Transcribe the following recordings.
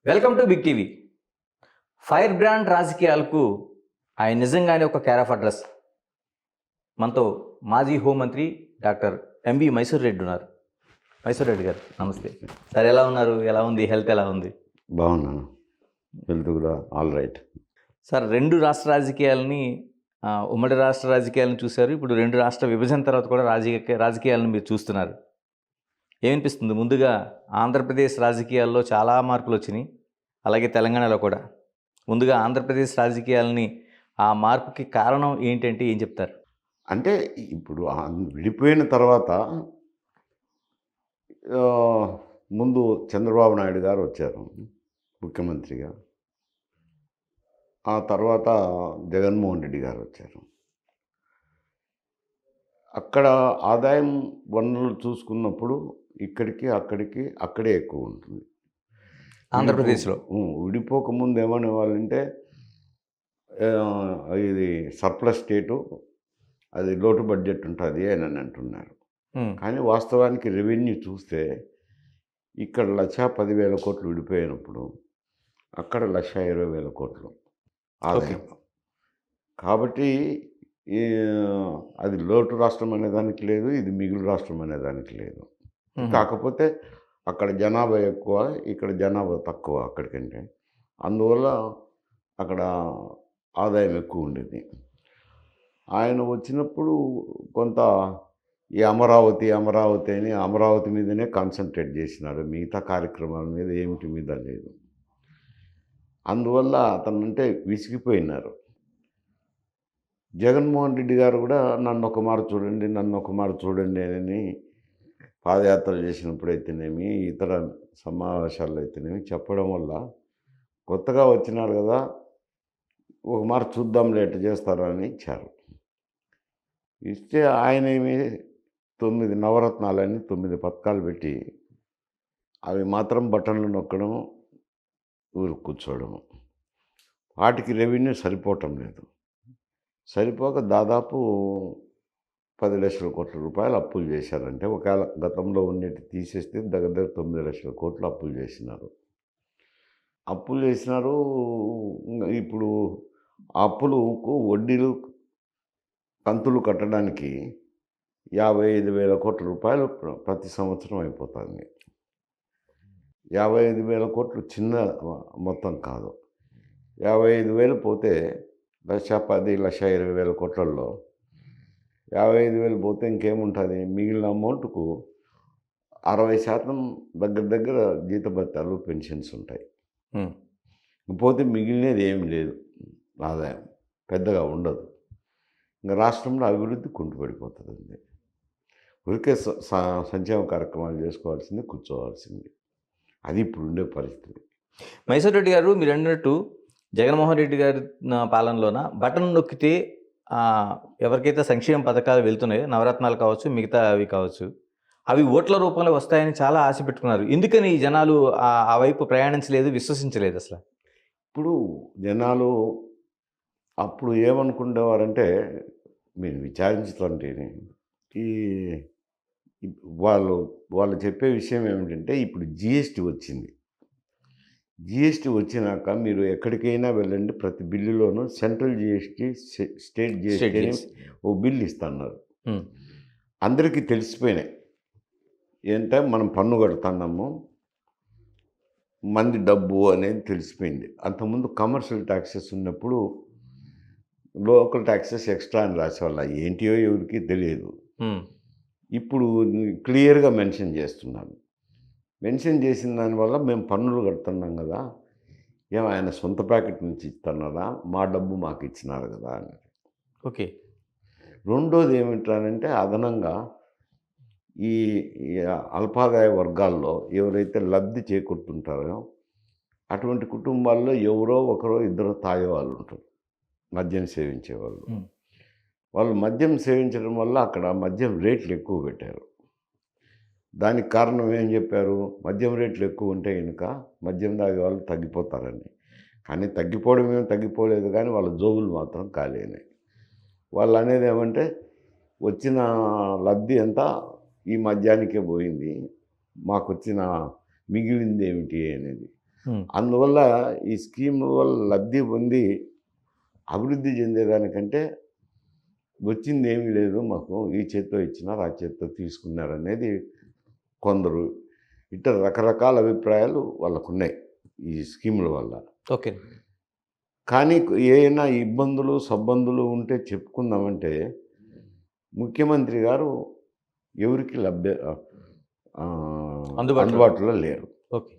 Welcome to Big TV. Fire brand రాజకీయాలకు ఆయన నిజంగానే ఒక కేర్ ఆఫ్ అడ్రస్. మనతో మాజీ హోంమంత్రి డాక్టర్ ఎంవి మైసూర్ రెడ్డి ఉన్నారు. మైసూర్ రెడ్డి గారు నమస్తే సార్. ఎలా ఉన్నారు? ఎలా ఉంది హెల్త్? ఎలా ఉంది? బాగున్నాను, హెల్త్ కూడా ఆల్ రైట్. సార్, రెండు రాష్ట్ర రాజకీయాలని ఉమ్మడి రాష్ట్ర రాజకీయాలను చూశారు. ఇప్పుడు రెండు రాష్ట్ర విభజన తర్వాత కూడా రాజకీయాలను మీరు చూస్తున్నారు. ఏమనిపిస్తుంది? ముందుగా ఆంధ్రప్రదేశ్ రాజకీయాల్లో చాలా మార్పులు వచ్చినాయి, అలాగే తెలంగాణలో కూడా. ముందుగా ఆంధ్రప్రదేశ్ రాజకీయాలని ఆ మార్పుకి కారణం ఏంటంటే ఏం చెప్తారు? అంటే ఇప్పుడు విడిపోయిన తర్వాత ముందు చంద్రబాబు నాయుడు గారు వచ్చారు ముఖ్యమంత్రిగా. ఆ తర్వాత జగన్మోహన్ రెడ్డి గారు వచ్చారు. అక్కడ ఆదాయం వనరులు చూసుకున్నప్పుడు ఇక్కడికి అక్కడే ఎక్కువ ఉంటుంది ఆంధ్రప్రదేశ్లో. విడిపోకముందు ఏమనే వాళ్ళంటే ఇది సర్ప్లస్ స్టేటు, అది లోటు బడ్జెట్ ఉంటుంది అని అంటున్నారు. కానీ వాస్తవానికి రెవెన్యూ చూస్తే ఇక్కడ 1,10,000 కోట్లు విడిపోయినప్పుడు అక్కడ 1,20,000 కోట్లు ఆదాయం. కాబట్టి అది లోటు రాష్ట్రం అనేదానికి లేదు, ఇది మిగులు రాష్ట్రం అనేదానికి లేదు. కాకపోతే అక్కడ జనాభా ఎక్కువ, ఇక్కడ జనాభా తక్కువ అక్కడికంటే. అందువల్ల అక్కడ ఆదాయం ఎక్కువ ఉండేది. ఆయన వచ్చినప్పుడు కొంత ఈ అమరావతి అని అమరావతి మీదనే కాన్సన్ట్రేట్ చేసినాడు, మిగతా కార్యక్రమాల మీద ఏమిటి మీద లేదు. అందువల్ల అతనంటే విసిగిపోయినారు. జగన్మోహన్ రెడ్డి గారు కూడా నన్ను ఒక మారు చూడండి అని పాదయాత్రలు చేసినప్పుడు అయితేనేమి, ఇతర సమావేశాల్లో అయితేనేమి చెప్పడం వల్ల కొత్తగా వచ్చినారు కదా, ఒక మారు చూద్దాం లేట్ చేస్తారని ఇచ్చారు. ఇస్తే ఆయన ఏమి 9 నవరత్నాలని 9 పథకాలు పెట్టి అవి మాత్రం బటన్లు నొక్కడం, ఊరు కూర్చోవడము. వాటికి రెవెన్యూ సరిపోవటం లేదు. సరిపోక దాదాపు 10 లక్షల కోట్ల రూపాయలు అప్పులు చేశారంటే, ఒకవేళ గతంలో ఉన్నట్టు తీసేస్తే దగ్గర 9 లక్షల కోట్లు అప్పులు చేసినారు. ఇప్పుడు అప్పులకు వడ్డీలు కంతులు కట్టడానికి 55,000 కోట్ల రూపాయలు ప్రతి సంవత్సరం అయిపోతుంది. 55,000 కోట్లు చిన్న మొత్తం కాదు. 55,000 పోతే 1,10,000, 1,20,000 కోట్లలో 55,000 పోతే ఇంకేముంటుంది? మిగిలిన అమౌంట్కు 60% దగ్గర జీతభత్యాలు, పెన్షన్స్ ఉంటాయి. పోతే మిగిలినది ఏమి లేదు, ఆదాయం పెద్దగా ఉండదు. ఇంకా రాష్ట్రంలో అభివృద్ధి కుంటుపడిపోతుంది. ఊరికే సంక్షేమ కార్యక్రమాలు చేసుకోవాల్సింది, కూర్చోవాల్సింది. అది ఇప్పుడు ఉండే పరిస్థితి. మైసూర్ రెడ్డి గారు, మీరు అన్నట్టు జగన్మోహన్ రెడ్డి గారి పాలనలోన బటన్ నొక్కితే ఎవరికైతే సంక్షేమ పథకాలు వెళ్తున్నాయో, నవరత్నాలు కావచ్చు, మిగతా అవి కావచ్చు, అవి ఓట్ల రూపంలో వస్తాయని చాలా ఆశ పెట్టుకున్నారు. ఎందుకని జనాలు ఆ వైపు ప్రయాణించలేదు, విశ్వసించలేదు అసలు? ఇప్పుడు జనాలు అప్పుడు ఏమనుకునేవారంటే, మీరు విచారించుతుంటే ఈ వాళ్ళు చెప్పే విషయం ఏమిటంటే, ఇప్పుడు జిఎస్టీ వచ్చింది. జిఎస్టీ వచ్చినాక మీరు ఎక్కడికైనా వెళ్ళండి, ప్రతి బిల్లులోనూ సెంట్రల్ జిఎస్టీ, స్టేట్ జిఎస్టీ అని ఓ బిల్లు ఇస్తున్నారు. అందరికీ తెలిసిపోయినాయి ఏంటంటే మనం పన్ను కడుతున్నాము, మంది డబ్బు అనేది తెలిసిపోయింది. అంతకుముందు కమర్షియల్ ట్యాక్సెస్ ఉన్నప్పుడు లోకల్ ట్యాక్సెస్ ఎక్స్ట్రా అని రాసేవాళ్ళ, ఏంటియో ఎవరికి తెలియదు. ఇప్పుడు క్లియర్గా మెన్షన్ చేస్తున్నాను. మెన్షన్ చేసిన దానివల్ల మేము పన్నులు కడుతున్నాం కదా, ఆయన సొంత ప్యాకెట్ నుంచి ఇస్తున్నారా, మా డబ్బు మాకు ఇచ్చినారు కదా అని. ఓకే. రెండోది ఏమిటంటే, అదనంగా ఈ అల్పాదాయ వర్గాల్లో ఎవరైతే లబ్ధి చేకూరుతుంటారో అటువంటి కుటుంబాల్లో ఎవరో ఒకరో ఇద్దరు తాగేవాళ్ళు ఉంటారు, మద్యం సేవించేవాళ్ళు. వాళ్ళు మద్యం సేవించడం వల్ల అక్కడ మద్యం రేట్లు ఎక్కువ పెట్టారు. దానికి కారణం ఏం చెప్పారు? మద్యం రేట్లు ఎక్కువ ఉంటే కనుక మద్యం తాగే వాళ్ళు తగ్గిపోతారని. కానీ తగ్గిపోవడం ఏం తగ్గిపోలేదు, కానీ వాళ్ళ జోబులు మాత్రం ఖాళీ అయినాయి. వాళ్ళు అనేది ఏమంటే, వచ్చిన లబ్ధి అంతా ఈ మద్యానికే పోయింది, మాకు వచ్చిన మిగిలింది ఏమిటి అనేది. ఉమ్, అందువల్ల ఈ స్కీమ్ వల్ల లబ్ధి పొంది అభివృద్ధి చెందేదానికంటే వచ్చింది ఏమీ లేదు, మాకు ఈ చేత్తో ఇచ్చినారు ఆ చేత్తో తీసుకున్నారు అనేది కొందరు ఇట్లా రకరకాల అభిప్రాయాలు వాళ్ళకున్నాయి ఈ స్కీముల వల్ల. ఓకే. కానీ ఏమైనా ఇబ్బందులు సబ్బందులు ఉంటే చెప్పుకుందామంటే ముఖ్యమంత్రి గారు ఎవరికి ఆ, అందుబాటులో లేరు. ఓకే.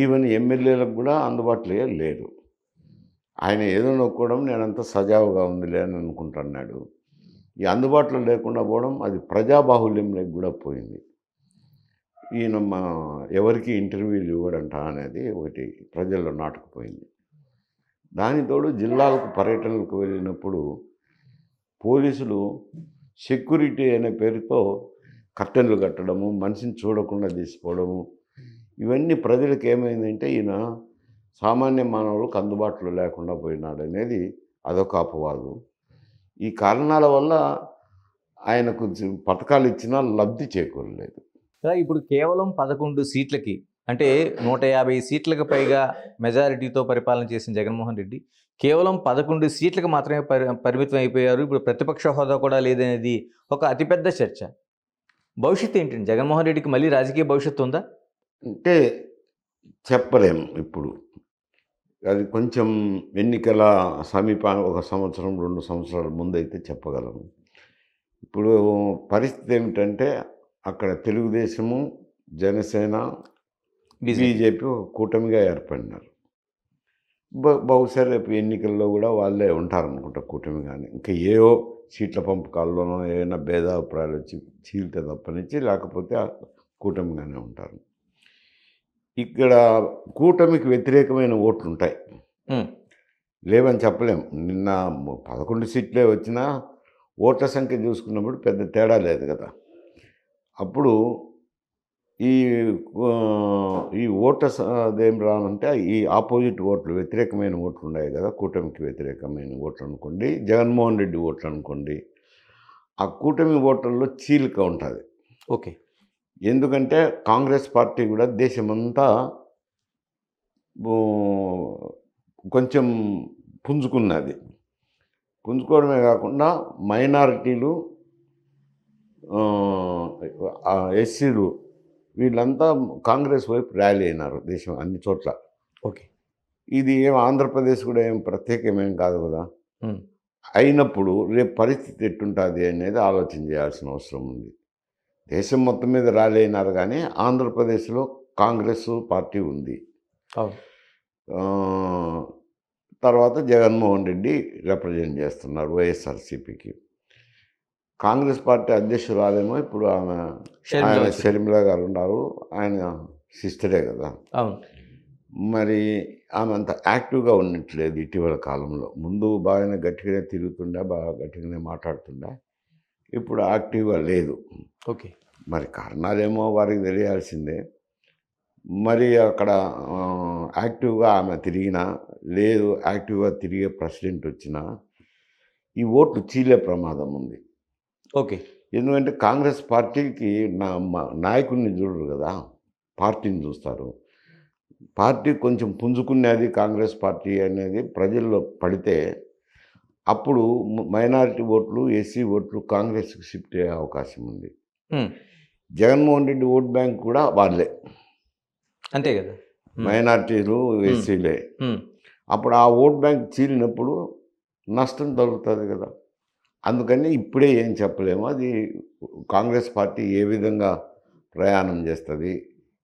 ఈవెన్ ఎమ్మెల్యేలకు కూడా అందుబాటులో లేరు. ఆయన ఏదో నొక్కడం నేనంతా సజావుగా ఉందిలే అని అనుకుంటున్నాడు. ఈ అందుబాటులో లేకుండా పోవడం అది ప్రజాబాహుల్యంలోకి కూడా పోయింది. ఈయన ఎవరికి ఇంటర్వ్యూలు ఇవ్వడంట అనేది ఒకటి ప్రజల్లో నాటుకుపోయింది. దానితోడు జిల్లాలకు పర్యటనలకు వెళ్ళినప్పుడు పోలీసులు సెక్యూరిటీ అనే పేరుతో కర్టెన్లు కట్టడము, మనిషిని చూడకుండా తీసిపోవడము, ఇవన్నీ ప్రజలకు ఏమైందంటే ఈయన సామాన్య మానవులకు అందుబాటులో లేకుండా పోయినాడు అనేది అదొక అపవాదు. ఈ కారణాల వల్ల ఆయనకు పథకాలు ఇచ్చినా లబ్ధి చేకూరలేదు. ఇప్పుడు కేవలం 11 సీట్లకి, అంటే 150 సీట్లకు పైగా మెజారిటీతో పరిపాలన చేసిన జగన్మోహన్ రెడ్డి కేవలం 11 సీట్లకు మాత్రమే పరిమితం అయిపోయారు. ఇప్పుడు ప్రతిపక్ష హోదా కూడా లేదనేది ఒక అతిపెద్ద చర్చ. భవిష్యత్తు ఏంటండి? జగన్మోహన్ రెడ్డికి మళ్ళీ రాజకీయ భవిష్యత్తు ఉందా? అంటే చెప్పలేము ఇప్పుడు. అది కొంచెం ఎన్నికల ఒక సంవత్సరం 2 సంవత్సరాల ముందైతే చెప్పగలము. ఇప్పుడు పరిస్థితి ఏమిటంటే అక్కడ తెలుగుదేశము, జనసేన, బీజేపీ ఒక కూటమిగా ఏర్పడినారు. బహుశా రేపు ఎన్నికల్లో కూడా వాళ్ళే ఉంటారనుకుంటా కూటమిగానే. ఇంకా ఏవో సీట్ల పంపకాల్లోనో ఏమైనా భేదాభిప్రాయాలు వచ్చి చీలితే తప్పనిచ్చి, లేకపోతే ఆ కూటమిగానే ఉంటారు. ఇక్కడ కూటమికి వ్యతిరేకమైన ఓట్లు ఉంటాయి, లేవని చెప్పలేము. నిన్న 11 సీట్లే వచ్చినా ఓట్ల సంఖ్య చూసుకున్నప్పుడు పెద్ద తేడా లేదు కదా. అప్పుడు ఈ ఓటర్స్ అదేం రానంటే ఈ ఆపోజిట్ ఓట్లు, వ్యతిరేకమైన ఓట్లు ఉన్నాయి కదా, కూటమికి వ్యతిరేకమైన ఓట్లు అనుకోండి, జగన్మోహన్ రెడ్డి ఓట్లు అనుకోండి, ఆ కూటమి ఓట్లలో చీలిక ఉంటుంది. ఓకే. ఎందుకంటే కాంగ్రెస్ పార్టీ కూడా దేశమంతా కొంచెం పుంజుకున్నది. పుంజుకోవడమే కాకుండా మైనారిటీలు, ఎస్సీలు వీళ్ళంతా కాంగ్రెస్ వైపు ర్యాలీ అయినారు దేశం అన్ని చోట్ల. ఓకే. ఇది ఏం ఆంధ్రప్రదేశ్ కూడా ఏం ప్రత్యేకమేం కాదు కదా. అయినప్పుడు రేపు పరిస్థితి ఎట్టుంటుంది అనేది ఆలోచన చేయాల్సిన అవసరం ఉంది. దేశం మొత్తం మీద ర్యాలీ అయినారు కానీ ఆంధ్రప్రదేశ్లో కాంగ్రెస్ పార్టీ ఉంది. తర్వాత జగన్మోహన్ రెడ్డి రిప్రజెంట్ చేస్తున్నారు వైఎస్ఆర్సీపీకి. కాంగ్రెస్ పార్టీ అధ్యక్షురాలేమో ఇప్పుడు ఆమె షర్మిల గారు ఉన్నారు, ఆయన సిస్టరే కదా. మరి ఆమె అంత యాక్టివ్గా ఉన్నట్లేదు ఇటీవల కాలంలో. ముందు బాగానే గట్టిగానే తిరుగుతుండే, బాగా గట్టిగానే మాట్లాడుతుండే, ఇప్పుడు యాక్టివ్గా లేదు. ఓకే. మరి కారణాలేమో వారికి తెలియాల్సిందే. మరి అక్కడ యాక్టివ్గా ఆమె తిరిగినా లేదు, యాక్టివ్గా తిరిగే ప్రెసిడెంట్ వచ్చినా ఈ ఓట్లు చీలే ప్రమాదం ఉంది. ఓకే. ఎందుకంటే కాంగ్రెస్ పార్టీకి నాయకుడిని చూడరు కదా, పార్టీని చూస్తారు. పార్టీ కొంచెం పుంజుకునేది కాంగ్రెస్ పార్టీ అనేది ప్రజల్లో పడితే అప్పుడు మైనారిటీ ఓట్లు, ఎస్సీ ఓట్లు కాంగ్రెస్కి షిఫ్ట్ అయ్యే అవకాశం ఉంది. జగన్మోహన్ రెడ్డి ఓట్ బ్యాంక్ కూడా వాళ్ళే, అంతే కదా, మైనారిటీలు, ఎస్సీలే. అప్పుడు ఆ ఓట్ బ్యాంక్ చీలినప్పుడు నష్టం తగ్గుతుంది కదా. అందుకని ఇప్పుడే ఏం చెప్పలేము. అది కాంగ్రెస్ పార్టీ ఏ విధంగా ప్రయాణం చేస్తుంది,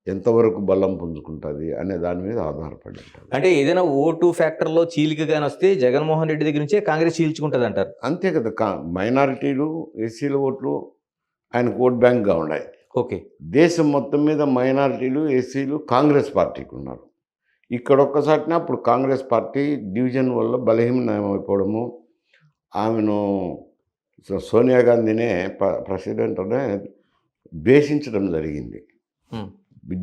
ఎంతవరకు బలం పుంజుకుంటుంది అనే దాని మీద ఆధారపడి ఉంటుంది. అంటే ఏదైనా ఓటు ఫ్యాక్టర్లో చీలికగాని వస్తే జగన్మోహన్ రెడ్డి దగ్గర నుంచే కాంగ్రెస్ చీల్చుకుంటుంది అంటారు. అంతే కదా. మైనారిటీలు, ఎస్సీల ఓట్లు ఆయనకు ఓట్ బ్యాంక్గా ఉన్నాయి. ఓకే. దేశం మొత్తం మీద మైనారిటీలు, ఎస్సీలు కాంగ్రెస్ పార్టీకి ఉన్నారు. ఇక్కడ ఒక్కసారినా అప్పుడు కాంగ్రెస్ పార్టీ డివిజన్ వల్ల బలహీనమైపోవడము, ఆమెను సోనియా గాంధీనే ప్రెసిడెంట్ అనే ద్వేషించడం జరిగింది.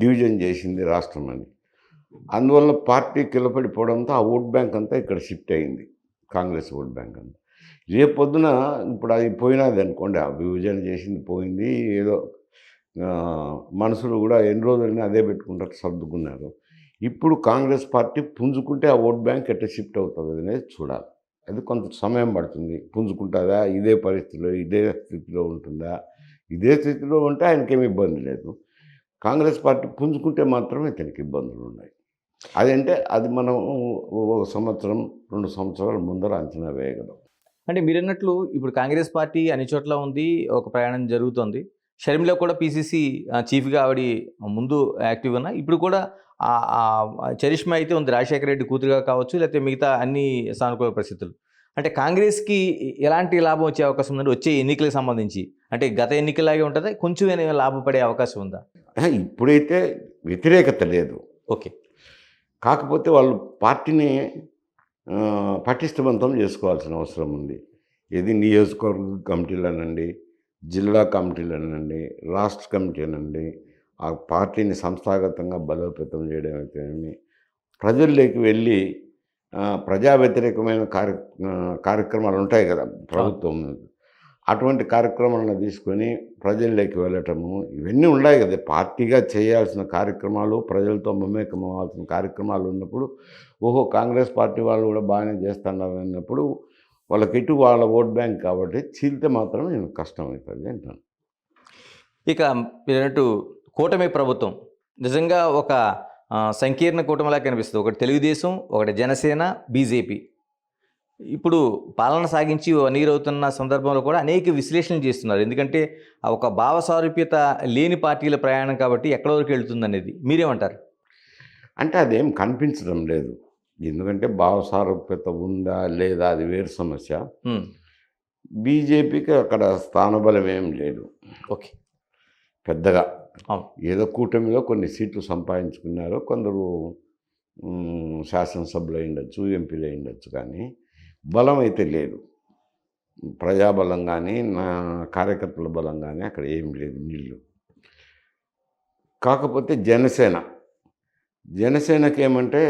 డివిజన్ చేసింది రాష్ట్రం అని. అందువల్ల పార్టీ కిలపడిపోవడంతో ఆ ఓట్ బ్యాంక్ అంతా ఇక్కడ షిఫ్ట్ అయింది, కాంగ్రెస్ ఓట్ బ్యాంక్ అంతా. రేపొద్దున ఇప్పుడు అది పోయినది అనుకోండి, ఆ విభజన చేసింది పోయింది, ఏదో మనుషులు కూడా ఎన్ని రోజులని అదే పెట్టుకుంటారు, సర్దుకున్నారు. ఇప్పుడు కాంగ్రెస్ పార్టీ పుంజుకుంటే ఆ ఓట్ బ్యాంక్ ఎట్లా షిఫ్ట్ అవుతుంది అనేది చూడాలి. అది కొంత సమయం పడుతుంది. పుంజుకుంటుందా, ఇదే పరిస్థితిలో ఇదే స్థితిలో ఉంటుందా? ఇదే స్థితిలో ఉంటే ఆయనకేమి ఇబ్బంది లేదు. కాంగ్రెస్ పార్టీ పుంజుకుంటే మాత్రమే ఇతనికి ఇబ్బందులు ఉన్నాయి. అదంటే అది మనం ఒక సంవత్సరం 2 సంవత్సరాల ముందర అంచనా వేయగలం. అంటే మీరన్నట్లు ఇప్పుడు కాంగ్రెస్ పార్టీ అన్ని చోట్ల ఉంది. ఒక ప్రయాణం జరుగుతోంది. షర్మిల కూడా పీసీసీ చీఫ్‌గా ఆవిడ ముందు యాక్టివ్‌గా ఉన్న. ఇప్పుడు కూడా చరిష్మా అయితే ఉంది. రాజశేఖర రెడ్డి కూతురుగా కావచ్చు, లేకపోతే మిగతా అన్ని సానుకూల పరిస్థితులు. అంటే కాంగ్రెస్‌కి ఎలాంటి లాభం వచ్చే అవకాశం ఉందండి? వచ్చే ఎన్నికలకు సంబంధించి? అంటే గత ఎన్నికల్లాగే ఉంటదా? కొంచెం ఏమైనా లాభపడే అవకాశం ఉందా? ఇప్పుడైతే వ్యతిరేకత లేదు. ఓకే. కాకపోతే వాళ్ళు పార్టీని పటిష్టవంతం చేసుకోవాల్సిన అవసరం ఉంది. ఏది నియోజకవర్గ కమిటీలనండి, జిల్లా కమిటీలనండి, రాష్ట్ర కమిటీలనండి, ఆ పార్టీని సంస్థాగతంగా బలోపేతం చేయడం అయితేనేమి, ప్రజల్లోకి వెళ్ళి ప్రజా వ్యతిరేకమైన కార్యక్రమాలు ఉంటాయి కదా ప్రభుత్వం. అటువంటి కార్యక్రమాలను తీసుకొని ప్రజల్లోకి వెళ్ళటము ఇవన్నీ ఉన్నాయి కదా. పార్టీగా చేయాల్సిన కార్యక్రమాలు, ప్రజలతో మమేకం అవ్వాల్సిన కార్యక్రమాలు ఉన్నప్పుడు, ఓహో! కాంగ్రెస్ పార్టీ వాళ్ళు కూడా బాగానే చేస్తున్నారు అన్నప్పుడు వాళ్ళకి ఇటు వాళ్ళ ఓట్ బ్యాంక్ కాబట్టి చీలితే మాత్రం నేను కష్టమవుతుంది అంటాను. ఇక మీరన్నట్టు కూటమి ప్రభుత్వం నిజంగా ఒక సంకీర్ణ కూటమిలా కనిపిస్తుంది. ఒకటి తెలుగుదేశం, ఒకటి జనసేన, బీజేపీ. ఇప్పుడు పాలన సాగించి 1 ఇయర్ అవుతున్న సందర్భంలో కూడా అనేక విశ్లేషణలు చేస్తున్నారు. ఎందుకంటే ఒక భావ సారూప్యత లేని పార్టీల ప్రయాణం కాబట్టి ఎక్కడి వరకు వెళ్తుందనేది. మీరేమంటారు? అంటే అదేం కనిపించడం లేదు. ఎందుకంటే భావ సారూప్యత ఉందా లేదా అది వేరు సమస్య. బీజేపీకి అక్కడ స్థానబలం ఏం లేదు ఓకే. పెద్దగా. అవును. ఏదో కూటమిలో కొన్ని సీట్లు సంపాదించుకున్నారు. కొందరు శాసనసభ్యులు అయ్యుండొచ్చు, ఎంపీలు అయ్యుండొచ్చు, కానీ బలం అయితే లేదు. ప్రజాబలం కానీ, నా కార్యకర్తల బలం కానీ అక్కడ ఏం లేదు, నీళ్ళు. కాకపోతే జనసేనకి ఏమంటే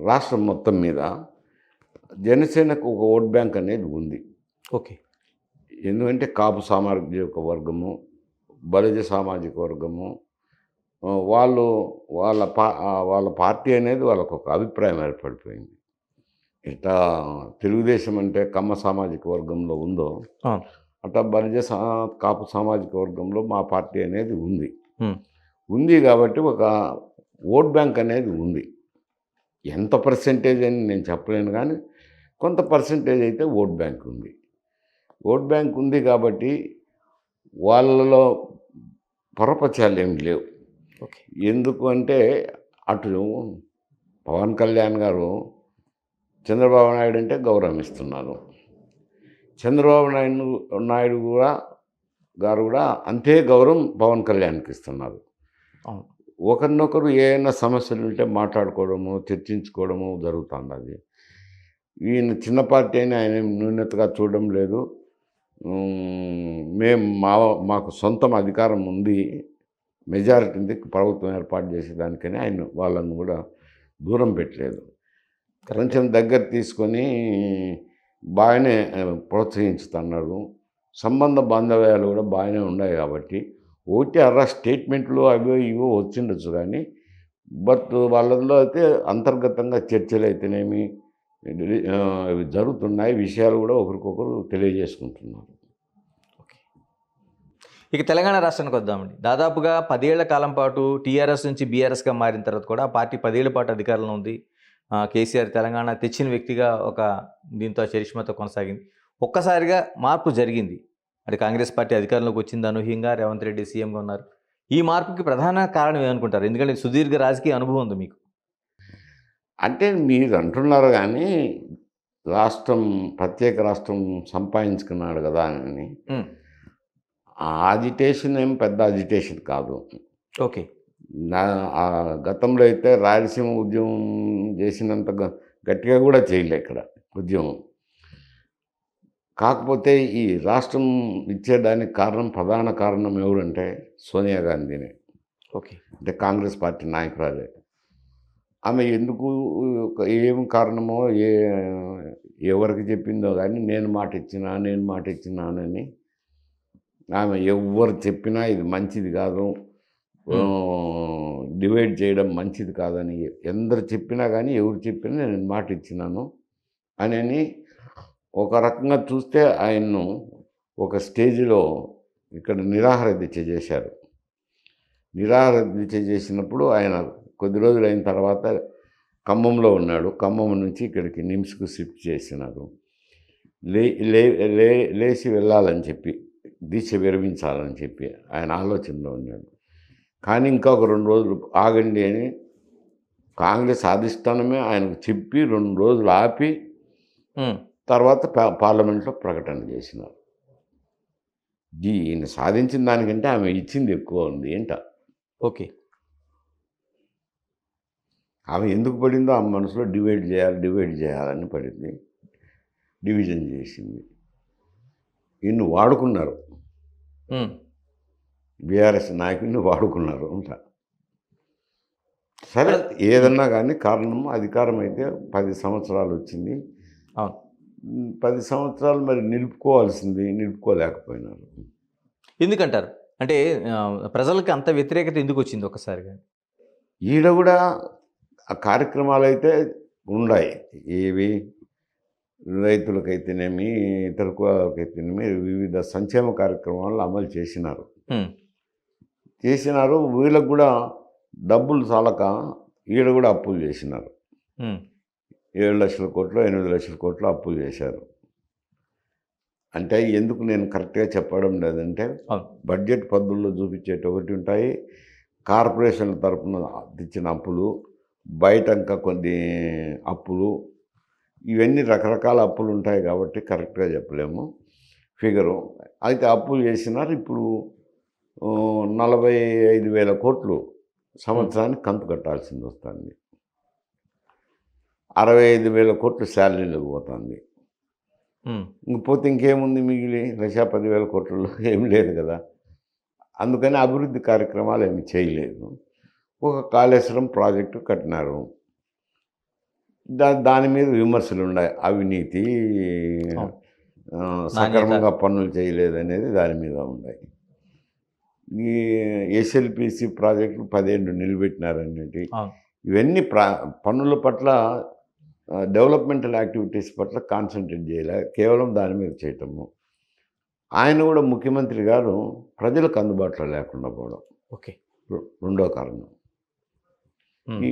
రాష్ట్రం మొత్తం మీద జనసేనకు ఒక ఓట్ బ్యాంక్ అనేది ఉంది. ఓకే. ఎందుకంటే కాపు సామాజిక వర్గము, బలిజ సామాజిక వర్గము, వాళ్ళు వాళ్ళ పార్టీ అనేది వాళ్ళకు ఒక అభిప్రాయం ఏర్పడిపోయింది. ఇట్లా తెలుగుదేశం అంటే కమ్మ సామాజిక వర్గంలో ఉందో అట్లా బలిజ కాపు సామాజిక వర్గంలో మా పార్టీ అనేది ఉంది కాబట్టి ఒక ఓట్ బ్యాంక్ అనేది ఉంది. ఎంత పర్సెంటేజ్ అని నేను చెప్పలేను, కానీ కొంత పర్సెంటేజ్ అయితే ఓట్ బ్యాంక్ ఉంది. ఓట్ బ్యాంక్ ఉంది కాబట్టి వాళ్ళలో పొరపచాలు ఏమి లేవు. ఎందుకు అంటే అటు పవన్ కళ్యాణ్ గారు చంద్రబాబు నాయుడు అంటే గౌరవం ఇస్తున్నారు. చంద్రబాబు నాయుడు గారు కూడా అంతే గౌరవం పవన్ కళ్యాణ్కి ఇస్తున్నారు. ఒకరినొకరు ఏమైనా సమస్యలు ఉంటే మాట్లాడుకోవడము, చర్చించుకోవడము జరుగుతుంది. ఈయన చిన్న పార్టీ అయినా ఆయన న్యూనతగా చూడడం లేదు. మాకు సొంతం అధికారం ఉంది, మెజారిటీ ఉంది, ప్రభుత్వం ఏర్పాటు చేసేదానికని ఆయన వాళ్ళను కూడా దూరం పెట్టలేదు. కొంచెం దగ్గర తీసుకొని బాగానే ప్రోత్సహించుతున్నాడు. సంబంధ బాంధవ్యాలు కూడా బాగానే ఉన్నాయి కాబట్టి ఒకటి స్టేట్మెంట్లు అవో ఇవో వచ్చిండొచ్చు, కానీ బట్ వాళ్ళలో అయితే అంతర్గతంగా చర్చలు అయితేనేమి ఇవి జరుగుతున్నాయి. విషయాలు కూడా ఒకరికొకరు తెలియజేసుకుంటున్నారు. ఇక తెలంగాణ రాష్ట్రానికి వద్దామండి. దాదాపుగా 10 ఏళ్ల కాలం పాటు టీఆర్ఎస్ నుంచి బీఆర్ఎస్గా మారిన తర్వాత కూడా ఆ పార్టీ 10 ఏళ్ల పాటు అధికారంలో ఉంది. కేసీఆర్ తెలంగాణ తెచ్చిన వ్యక్తిగా ఒక దీంతో చరిష్మాతో కొనసాగింది. ఒక్కసారిగా మార్పు జరిగింది. అంటే కాంగ్రెస్ పార్టీ అధికారంలోకి వచ్చింది అనూహ్యంగా. రేవంత్ రెడ్డి సీఎంగా ఉన్నారు. ఈ మార్పుకి ప్రధాన కారణం ఏమనుకుంటారు? ఎందుకంటే సుదీర్ఘ రాజకీయ అనుభవం ఉంది మీకు. అంటే మీరు అంటున్నారు, కానీ ప్రత్యేక రాష్ట్రం సంపాదించుకున్నాడు కదా అని ఆ అజిటేషన్ ఏం పెద్ద అజిటేషన్ కాదు. ఓకే. గతంలో అయితే రాయలసీమ ఉద్యమం చేసినంత గట్టిగా కూడా చేయలే ఇక్కడ ఉద్యమం. కాకపోతే ఈ రాష్ట్రం ఇచ్చేదానికి ప్రధాన కారణం ఎవరంటే సోనియా గాంధీనే. ఓకే. అంటే కాంగ్రెస్ పార్టీ నాయకురాలే. ఆమె ఎందుకు ఏం కారణమో ఎవరికి చెప్పిందో కానీ నేను మాట ఇచ్చినానని ఆమె ఎవరు చెప్పినా ఇది మంచిది కాదు, డివైడ్ చేయడం మంచిది కాదని ఎందరు చెప్పినా కానీ ఎవరు చెప్పినా నేను మాట ఇచ్చినాను అని ఒక రకంగా చూస్తే ఆయన్ను ఒక స్టేజ్లో ఇక్కడ నిరాహార దీక్ష చేశారు. నిరాహార దీక్ష చేసినప్పుడు ఆయన కొద్ది రోజులు అయిన తర్వాత ఖమ్మంలో ఉన్నాడు. ఖమ్మం నుంచి ఇక్కడికి నిమ్స్కు షిఫ్ట్ చేసినారు. లే లే లే లేచి వెళ్ళాలని చెప్పి దీక్ష విరమించాలని చెప్పి ఆయన ఆలోచనలో ఉన్నాడు. కానీ ఇంకా ఒక 2 రోజులు ఆగండి అని కాంగ్రెస్ అధిష్టానమే ఆయనకు చెప్పి 2 రోజులు ఆపి తర్వాత పార్లమెంట్లో ప్రకటన చేసినారు. ఈయన సాధించిన దానికంటే ఆమె ఇచ్చింది ఎక్కువ ఉంది ఏంట. ఓకే. ఆమె ఎందుకు పడిందో ఆమె మనసులో డివైడ్ చేయాలని పడింది. డివిజన్ చేసింది. ఈయన్ని వాడుకున్నారు. బీఆర్ఎస్ నాయకుడిని వాడుకున్నారు అంట. సరే ఏదన్నా కానీ కారణం అధికారం అయితే 10 సంవత్సరాలు వచ్చింది. 10 సంవత్సరాలు మరి నిలుపుకోలేకపోయినారు. ఎందుకంటారు? అంటే ప్రజలకి అంత వ్యతిరేకత ఎందుకు వచ్చింది ఒక్కసారిగా? ఈడ కూడా ఆ కార్యక్రమాలు అయితే ఉన్నాయి. ఏవి రైతులకైతేనేమి ఇతర కులాలకైతేనేమి వివిధ సంక్షేమ కార్యక్రమాలు అమలు చేసినారు. వీళ్ళకు కూడా డబ్బులు చాలక ఈడ కూడా అప్పులు చేసినారు. 7 లక్షల కోట్లు 8 లక్షల కోట్లు అప్పులు చేశారు. అంటే ఎందుకు నేను కరెక్ట్గా చెప్పడం లేదంటే బడ్జెట్ పద్ధతుల్లో చూపించేటి ఒకటి ఉంటాయి, కార్పొరేషన్ల తరఫున తెచ్చిన అప్పులు, బయట ఇంకా కొన్ని అప్పులు, ఇవన్నీ రకరకాల అప్పులు ఉంటాయి కాబట్టి కరెక్ట్గా చెప్పలేము ఫిగరు. అయితే అప్పులు చేసినారు. ఇప్పుడు 45,000 కోట్లు సంవత్సరానికి కంతు కట్టాల్సింది వస్తుంది. 65,000 కోట్లు శాలరీలకు పోతుంది. ఇంకపోతే ఇంకేముంది మిగిలి 1,10,000 కోట్లలో ఏం లేదు కదా. అందుకని అభివృద్ధి కార్యక్రమాలు ఏమి చేయలేదు. ఒక కాళేశ్వరం ప్రాజెక్టు కట్టినారు. దాని మీద విమర్శలు ఉన్నాయి. అవినీతి, సక్రమంగా పనులు చేయలేదు అనేది దాని మీద ఉన్నాయి. ఈ ఎస్ఎల్పిసి ప్రాజెక్టులు 10 ఏళ్ళు నిలబెట్టినారనేది, ఇవన్నీ పనుల పట్ల డెవలప్మెంటల్ యాక్టివిటీస్ పట్ల కాన్సన్ట్రేట్ చేయలే, కేవలం దాని మీద చేయటము. ఆయన కూడా ముఖ్యమంత్రి గారు ప్రజలకు అందుబాటులో లేకుండా పోవడం ఓకే రెండో కారణం.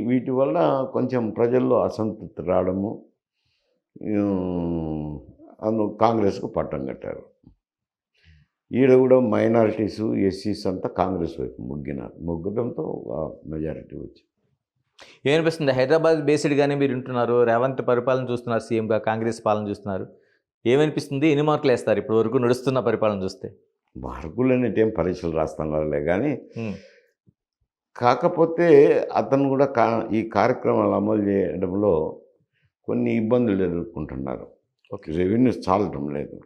వీటి వల్ల కొంచెం ప్రజల్లో అసంతృప్తి రావడము, కాంగ్రెస్కు పట్టం కట్టారు. ఈడ కూడా మైనారిటీసు ఎస్సీస్ అంతా కాంగ్రెస్ వైపు మొగ్గడంతో మెజారిటీ వచ్చి. ఏమనిపిస్తుంది? హైదరాబాద్ బేస్డ్గానే మీరు ఉంటున్నారు, రేవంత్ పరిపాలన చూస్తున్నారు, సీఎంగా కాంగ్రెస్ పాలన చూస్తున్నారు. ఏమనిపిస్తుంది? ఎన్ని మార్కులు వేస్తారు ఇప్పుడు వరకు నడుస్తున్న పరిపాలన చూస్తే? మార్కులు అనేటేం పరీక్షలు రాస్తున్నారులే కానీ, కాకపోతే అతను కూడా ఈ కార్యక్రమాలు అమలు చేయడంలో కొన్ని ఇబ్బందులు ఎదుర్కొంటున్నారు. రెవెన్యూ చాలటం లేదు.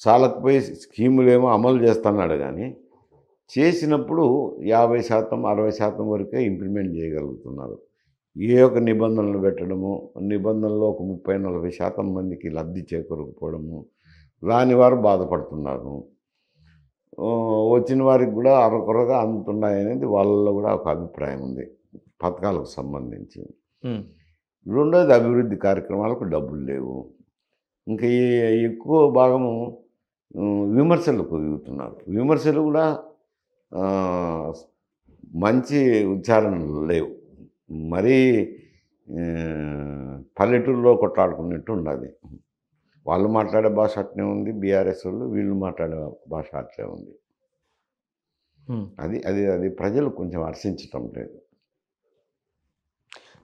చాలకపోయి స్కీములేమో అమలు చేస్తున్నాడు కానీ చేసినప్పుడు 50% 60% వరకే ఇంప్లిమెంట్ చేయగలుగుతున్నారు. ఏ ఒక నిబంధనలు పెట్టడము, నిబంధనలో ఒక 30-40% మందికి లబ్ధి చేకూరకపోవడము, రాని వారు బాధపడుతున్నారు. వచ్చిన వారికి కూడా అరకొరగా అందుతున్నాయనేది వాళ్ళలో కూడా ఒక అభిప్రాయం ఉంది పథకాలకు సంబంధించి. రెండోది అభివృద్ధి కార్యక్రమాలకు డబ్బులు లేవు. ఇంకా ఎక్కువ భాగము విమర్శలకు దిగుతున్నారు. విమర్శలు కూడా మంచి ఉచ్చారణలు లేవు. మరీ పల్లెటూరులో కొట్లాడుకున్నట్టు ఉన్నది. వాళ్ళు మాట్లాడే భాష అట్నే ఉంది, బీఆర్ఎస్ వాళ్ళు వీళ్ళు మాట్లాడే భాష అట్లే ఉంది. అది అది అది ప్రజలు కొంచెం హర్షించటం లేదు.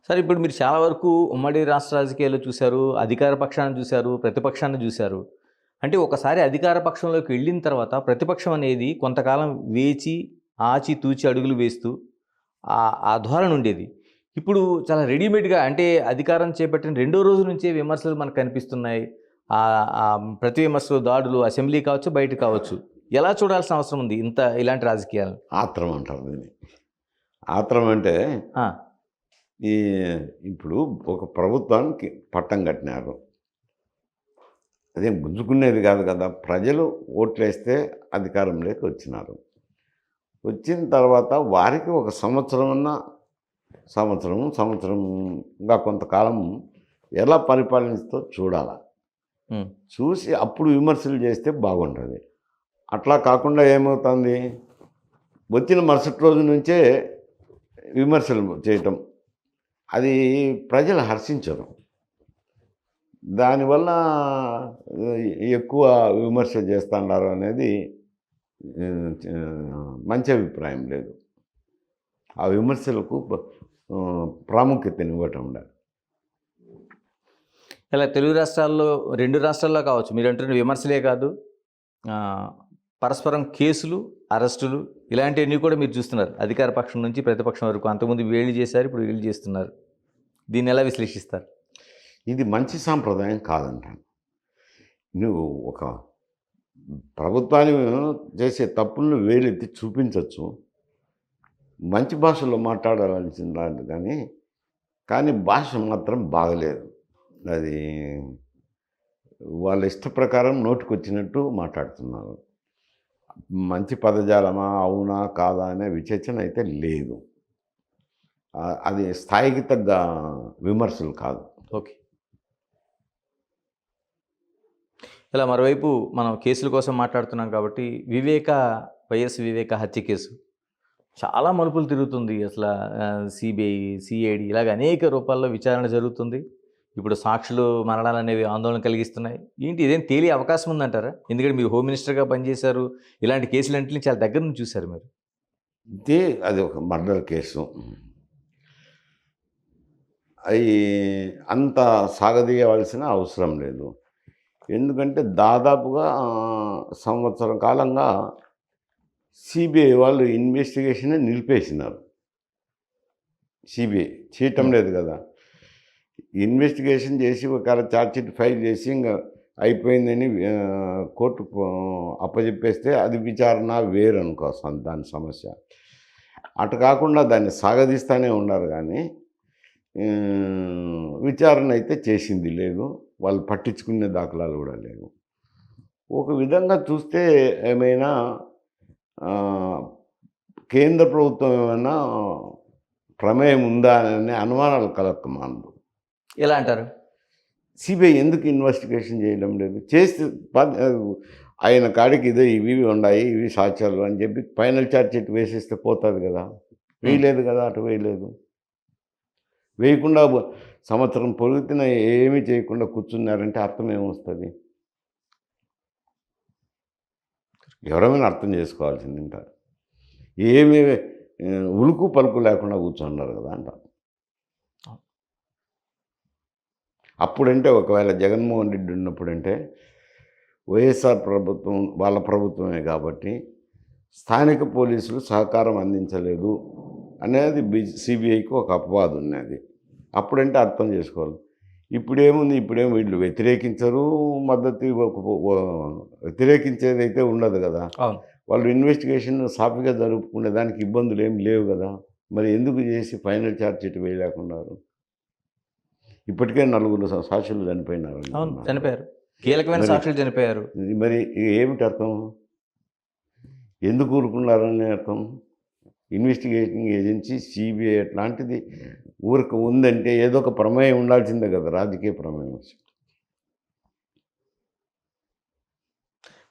సరే, ఇప్పుడు మీరు చాలా వరకు ఉమ్మడి రాష్ట్ర రాజకీయాలు చూశారు, అధికార పక్షాన్ని చూశారు, ప్రతిపక్షాన్ని చూశారు. అంటే ఒకసారి అధికార పక్షంలోకి వెళ్ళిన తర్వాత ప్రతిపక్షం అనేది కొంతకాలం వేచి ఆచి తూచి అడుగులు వేస్తూ ఆ ధోరణి ఉండేది. ఇప్పుడు చాలా రెడీమేడ్గా, అంటే అధికారం చేపట్టిన 2వ రోజు నుంచే విమర్శలు మనకు కనిపిస్తున్నాయి. ప్రతి విమర్శలు, దాడులు అసెంబ్లీ కావచ్చు, బయట కావచ్చు. ఎలా చూడాల్సిన అవసరం ఉంది ఇలాంటి రాజకీయాలు? ఆత్రం అంటారు దీన్ని. ఆత్రం అంటే ఇప్పుడు ఒక ప్రభుత్వానికి పట్టం కట్టినారు, అదేం గుంజుకునేది కాదు కదా. ప్రజలు ఓట్లేస్తే అధికారంలోకి వచ్చినారు. వచ్చిన తర్వాత వారికి ఒక సంవత్సరంగా కొంతకాలం ఎలా పరిపాలిస్తుందో చూడాలి. ఉమ్, చూసి అప్పుడు విమర్శలు చేస్తే బాగుంటుంది. అట్లా కాకుండా ఏమవుతుంది, వచ్చిన మరుసటి రోజు నుంచే విమర్శలు చేయటం, అది ప్రజలు హర్షించరు. దానివల్ల ఎక్కువ విమర్శ చేస్తున్నారు అనేది మంచి అభిప్రాయం లేదు. ఆ విమర్శలకు ప్రాముఖ్యతనివ్వటం లేదు. ఇలా తెలుగు రాష్ట్రాల్లో 2 రాష్ట్రాల్లో కావచ్చు మీరు అంటున్న విమర్శలే కాదు, ఆ, పరస్పరం కేసులు, అరెస్టులు ఇలాంటివన్నీ కూడా మీరు చూస్తున్నారు. అధికార పక్షం నుంచి ప్రతిపక్షం వరకు అంతకుముందు వీళ్ళు చేశారు, ఇప్పుడు వీళ్ళు చేస్తున్నారు. దీన్ని ఎలా విశ్లేషిస్తారు? ఇది మంచి సాంప్రదాయం కాదంటాను. నువ్వు ఒక ప్రభుత్వాన్ని చేసే తప్పులను వేలెత్తి చూపించవచ్చు, మంచి భాషలో మాట్లాడాల్సింది కానీ భాష మాత్రం బాగలేదు. అది వాళ్ళ ఇష్ట ప్రకారం నోటికొచ్చినట్టు మాట్లాడుతున్నారు. మంచి పదజాలమా అవునా కాదా అనే విచక్షణ అయితే లేదు. అది స్థాయికి తగ్గ విమర్శలు కాదు. ఓకే. ఇలా మరోవైపు మనం కేసుల కోసం మాట్లాడుతున్నాం కాబట్టి వైఎస్ వివేక హత్య కేసు చాలా మలుపులు తిరుగుతుంది. అసలు సిబిఐ, సిఐడి ఇలాగ అనేక రూపాల్లో విచారణ జరుగుతుంది. ఇప్పుడు సాక్షులు మరణాలు అనేవి ఆందోళన కలిగిస్తున్నాయి. ఏంటి ఇదేం తేలే అవకాశం ఉందంటారా? ఎందుకంటే మీరు హోమ్ మినిస్టర్గా పనిచేశారు, ఇలాంటి కేసులన్నింటినీ చాలా దగ్గర నుంచి చూశారు మీరు. అది ఒక మర్డర్ కేసు. అవి అంత సాగదీయవలసిన అవసరం లేదు. ఎందుకంటే దాదాపుగా సంవత్సరం కాలంగా సిబిఐ వాళ్ళు ఇన్వెస్టిగేషన్ నిలిపేసినారు. సిబిఐ చేయటం లేదు కదా. ఇన్వెస్టిగేషన్ చేసి ఒకవేళ ఛార్జ్షీట్ ఫైల్ చేసి ఇంకా అయిపోయిందని కోర్టుకు అప్పచెప్పేస్తే అది విచారణ వేరు అనుకోసం దాని సమస్య. అటు కాకుండా దాన్ని సాగదీస్తూనే ఉన్నారు కానీ విచారణ అయితే చేసింది లేదు. వాళ్ళు పట్టించుకునే దాఖలాలు కూడా లేవు. ఒక విధంగా చూస్తే ఏమైనా కేంద్ర ప్రభుత్వం ఏమైనా ప్రమేయం ఉందా అనే అనుమానాలు కలగకమానదు. ఎలా అంటారు? సిబిఐ ఎందుకు ఇన్వెస్టిగేషన్ చేయడం లేదు? చేస్తే ఆయన కాడికి ఇదే ఇవి ఉన్నాయి, ఇవి సాక్ష్యాలు అని చెప్పి ఫైనల్ ఛార్జ్షీట్ వేసేస్తే పోతుంది కదా. వేయలేదు కదా, అటు వేయలేదు. వేయకుండా సంవత్సరం పొరుగుతున్న ఏమీ చేయకుండా కూర్చున్నారంటే అర్థం ఏమొస్తుంది? ఎవరైనా అర్థం చేసుకోవాల్సింది అంటారు. ఏమీ ఉలుకు పలుకు లేకుండా కూర్చున్నారు కదా అంట. అప్పుడంటే ఒకవేళ జగన్మోహన్ రెడ్డి ఉన్నప్పుడంటే వైఎస్ఆర్ ప్రభుత్వం వాళ్ళ ప్రభుత్వమే కాబట్టి స్థానిక పోలీసులు సహకారం అందించలేదు అనేది సిబిఐకి ఒక అపవాదం ఉన్నది. అప్పుడంటే అర్థం చేసుకోవాలి. ఇప్పుడేముంది, ఇప్పుడేమో వీళ్ళు వ్యతిరేకించరు, వ్యతిరేకించేది అయితే ఉండదు కదా. వాళ్ళు ఇన్వెస్టిగేషన్ సాఫీగా జరుపుకునే దానికి ఇబ్బందులు ఏమి లేవు కదా. మరి ఎందుకు చేసి ఫైనల్ ఛార్జ్షీట్ వేయలేకున్నారు? ఇప్పటికే 4 సాక్షులు చనిపోయినారు. చనిపోయారు, కీలకమైన సాక్షులు చనిపోయారు. మరి ఏమిటి అర్థం? ఎందుకు ఊరుకున్నారని అర్థం? ఇన్వెస్టిగేటింగ్ ఏజెన్సీ సిబిఐ అట్లాంటిది ఊరికి ఉందంటే ఏదో ఒక ప్రమేయం ఉండాల్సిందే కదా, రాజకీయ ప్రమేయం.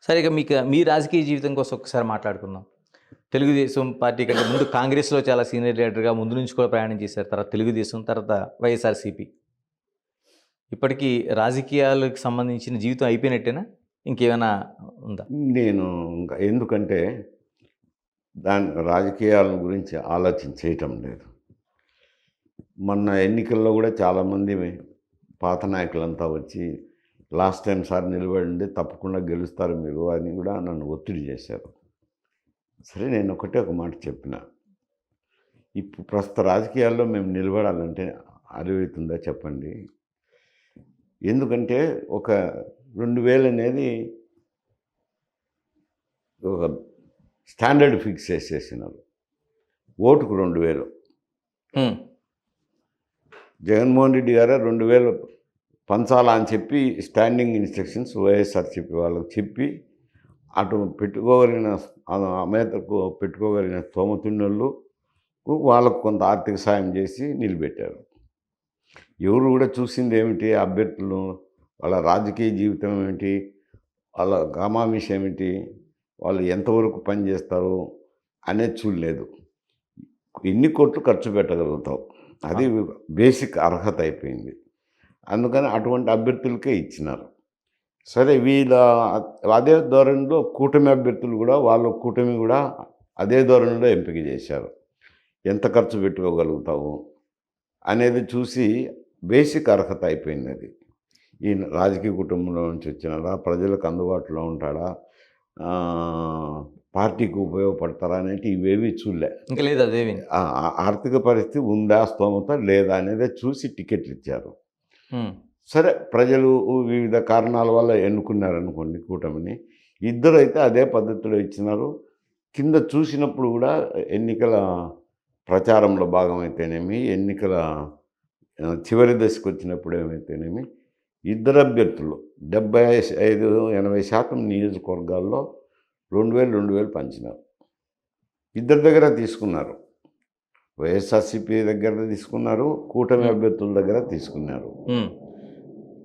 సరే, ఇక మీ రాజకీయ జీవితం కోసం ఒకసారి మాట్లాడుకుందాం. తెలుగుదేశం పార్టీ కంటే ముందు కాంగ్రెస్లో చాలా సీనియర్ లీడర్గా ముందు నుంచి కూడా ప్రయాణం చేశారు. తర్వాత తెలుగుదేశం, తర్వాత వైఎస్ఆర్సీపీ. ఇప్పటికీ రాజకీయాలకు సంబంధించిన జీవితం అయిపోయినట్టేనా? ఇంకేమైనా ఉందా? నేను ఎందుకంటే దాని రాజకీయాల గురించి ఆలోచించేయటం లేదు. మొన్న ఎన్నికల్లో కూడా చాలామంది పాత నాయకులంతా వచ్చి లాస్ట్ టైం సార్ నిలబడండి, తప్పకుండా గెలుస్తారు మీరు అని కూడా నన్ను ఒత్తిడి చేశారు. సరే, నేను ఒక మాట చెప్పిన, ఇప్పుడు ప్రస్తుత రాజకీయాల్లో మేము నిలబడాలంటే అరువైతుందా చెప్పండి. ఎందుకంటే ఒక 2000 అనేది ఒక స్టాండర్డ్ ఫిక్స్ చేసేసినారు. ఓటుకు 2000. జగన్మోహన్ రెడ్డి గారే 2000 పంచాలా అని చెప్పి స్టాండింగ్ ఇన్స్ట్రక్షన్స్ వైఎస్ఆర్సీపీ వాళ్ళకి చెప్పి అటు పెట్టుకోగలిగిన మేతకు పెట్టుకోగలిగిన స్తోమతున్నోళ్ళు వాళ్ళకు కొంత ఆర్థిక సాయం చేసి నిలబెట్టారు. ఎవరు కూడా చూసింది ఏమిటి అభ్యర్థులు, వాళ్ళ రాజకీయ జీవితం ఏమిటి, వాళ్ళ గమామిషం ఏమిటి, వాళ్ళు ఎంతవరకు పనిచేస్తారు అనేది చూడలేదు. ఎన్ని కోట్లు ఖర్చు పెట్టగలుగుతావు, అది బేసిక్ అర్హత అయిపోయింది. అందుకని అటువంటి అభ్యర్థులకే ఇచ్చినారు. సరే వీళ్ళ అదే ధోరణిలో కూటమి అభ్యర్థులు కూడా కూటమి కూడా అదే ధోరణిలో ఎంపిక చేశారు. ఎంత ఖర్చు పెట్టుకోగలుగుతావు అనేది చూసి బేసిక్ అర్హత అయిపోయింది అది. ఈ రాజకీయ కుటుంబంలో నుంచి వచ్చినాడా, ప్రజలకు అందుబాటులో ఉంటాడా, పార్టీకి ఉపయోగపడతారా అనేవి ఇవేవి చూడలే. ఇంకా లేదు అదేవి. ఆర్థిక పరిస్థితి ఉందా, స్తోమత లేదా అనేది చూసి టికెట్లు ఇచ్చారు. సరే ప్రజలు వివిధ కారణాల వల్ల ఎన్నుకున్నారనుకోండి కూటమిని. ఇద్దరు అయితే అదే పద్ధతిలో ఇచ్చినారు. కింద చూసినప్పుడు కూడా ఎన్నికల ప్రచారంలో భాగమైతేనేమి, ఎన్నికల చివరి దశకు వచ్చినప్పుడు ఏమైతేనేమి, ఇద్దరు అభ్యర్థులు 75-80% నియోజకవర్గాల్లో 2000 పంచినారు. ఇద్దరి దగ్గర తీసుకున్నారు. వైఎస్ఆర్సీపీ దగ్గర తీసుకున్నారు, కూటమి అభ్యర్థుల దగ్గర తీసుకున్నారు.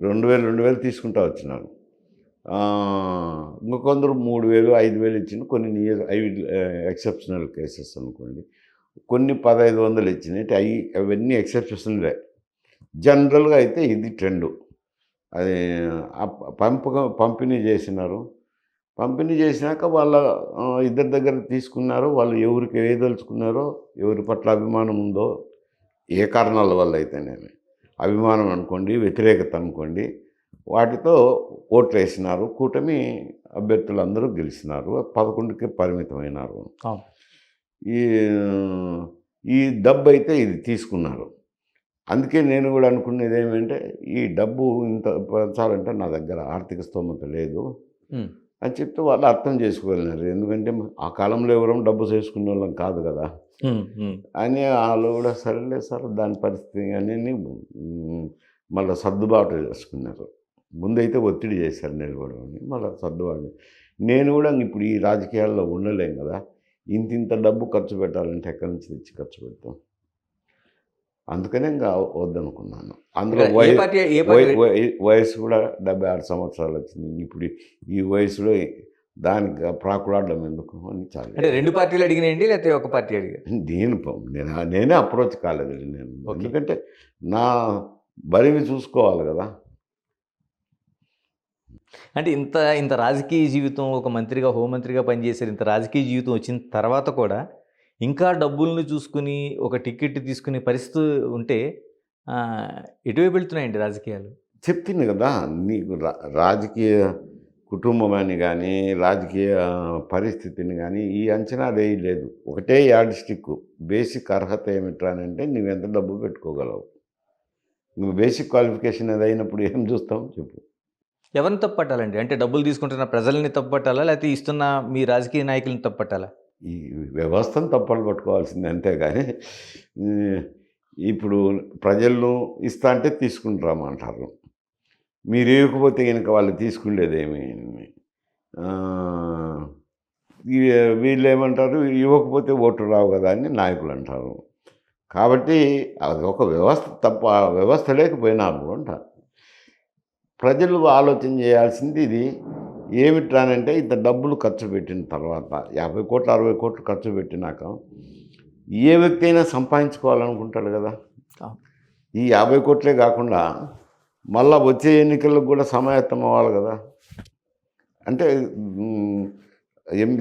2000 తీసుకుంటూ వచ్చినారు. ఇంకొందరు 3000, 5000 ఇచ్చిన కొన్ని ఎక్సెప్షనల్ కేసెస్ అనుకోండి. కొన్ని 1500 ఇచ్చినాయి. అవన్నీ ఎక్సెప్షనలే. జనరల్గా అయితే ఇది ట్రెండు. అది పంపిణీ చేసినారు. పంపిణీ చేసినాక వాళ్ళ ఇద్దరి దగ్గర తీసుకున్నారు. వాళ్ళు ఎవరికి ఏదలుచుకున్నారో, ఎవరి పట్ల అభిమానం ఉందో, ఏ కారణాల వల్ల అయితేనేమి, అభిమానం అనుకోండి, వ్యతిరేకత అనుకోండి, వాటితో ఓట్లు వేసినారు. కూటమి అభ్యర్థులందరూ గెలిచినారు. 11కి పరిమితమైనారు. ఈ డబ్బు అయితే ఇది తీసుకున్నారు. అందుకే నేను కూడా అనుకునేది ఏమంటే, ఈ డబ్బు ఇంత పంచాలంటే నా దగ్గర ఆర్థిక స్తోమత లేదు అని చెప్తే వాళ్ళు అర్థం చేసుకోగలిగినారు. ఎందుకంటే ఆ కాలంలో ఎవరో డబ్బు చేసుకునే వాళ్ళం కాదు కదా అని వాళ్ళు కూడా సరేలే సార్ దాని పరిస్థితి అని మళ్ళీ సర్దుబాటు చేసుకున్నారు. ముందైతే ఒత్తిడి చేశారు నిలబడమని, మళ్ళీ సర్దుబాటు. నేను కూడా ఇప్పుడు ఈ రాజకీయాల్లో ఉండలేం కదా, ఇంత డబ్బు ఖర్చు పెట్టాలంటే ఎక్కడి నుంచి తెచ్చి ఖర్చు పెడతాం. అందుకనే ఇంకా వద్దనుకున్నాను. అందులో వయసు కూడా 76 సంవత్సరాలు వచ్చింది. ఇప్పుడు ఈ వయసులో దానికి ప్రాకులాడడం ఎందుకు అని చాలా. అంటే 2 పార్టీలు అడిగినాయండి, లేకపోతే ఒక పార్టీ అడిగారు? నేనే అప్రోచ్ కాలేదండి నేను. ఎందుకంటే నా బరివి చూసుకోవాలి కదా. అంటే ఇంత రాజకీయ జీవితం, ఒక మంత్రిగా, హోంమంత్రిగా పనిచేశారు, ఇంత రాజకీయ జీవితం వచ్చిన తర్వాత కూడా ఇంకా డబ్బుల్ని చూసుకుని ఒక టికెట్ తీసుకునే పరిస్థితి ఉంటే ఎటువైపు వెళ్తున్నాయండి రాజకీయాలు? చెప్తుంది కదా నీకు, రాజకీయ కుటుంబం కానీ, రాజకీయ పరిస్థితిని కానీ ఈ అంచనా వేయలేదు. ఒకటే యార్డ్ స్టిక్. బేసిక్ అర్హత ఏమిట్రానంటే నువ్వెంత డబ్బు పెట్టుకోగలవు. నువ్వు బేసిక్ క్వాలిఫికేషన్ అది అయినప్పుడు ఏం చూస్తావు చెప్పు. ఎవరిని తప్పట్టాలండి? అంటే డబ్బులు తీసుకుంటున్న ప్రజల్ని తప్పట్టాలా, లేకపోతే ఇస్తున్న మీ రాజకీయ నాయకులను తప్పట్టాలా? ఈ వ్యవస్థను తప్పలు పట్టుకోవాల్సింది అంతేగాని, ఇప్పుడు ప్రజలను ఇస్తా అంటే తీసుకుంటామంటారు. మీరు ఇవ్వకపోతే కనుక వాళ్ళు తీసుకునేదేమి. వీళ్ళు ఏమంటారు, ఇవ్వకపోతే ఓటు రావు కదా అని నాయకులు అంటారు. కాబట్టి అది ఒక వ్యవస్థ తప్ప, వ్యవస్థ లేకపోయినారు అంట. ప్రజలు ఆలోచన చేయాల్సింది ఇది ఏమిట్రానంటే, ఇంత డబ్బులు ఖర్చు పెట్టిన తర్వాత 50 కోట్లు 60 కోట్లు ఖర్చు పెట్టినాక ఏ వ్యక్తి అయినా సంపాదించుకోవాలనుకుంటాడు కదా. ఈ 50 కోట్లే కాకుండా మళ్ళా వచ్చే ఎన్నికలకు కూడా సమాయత్తం అవ్వాలి కదా. అంటే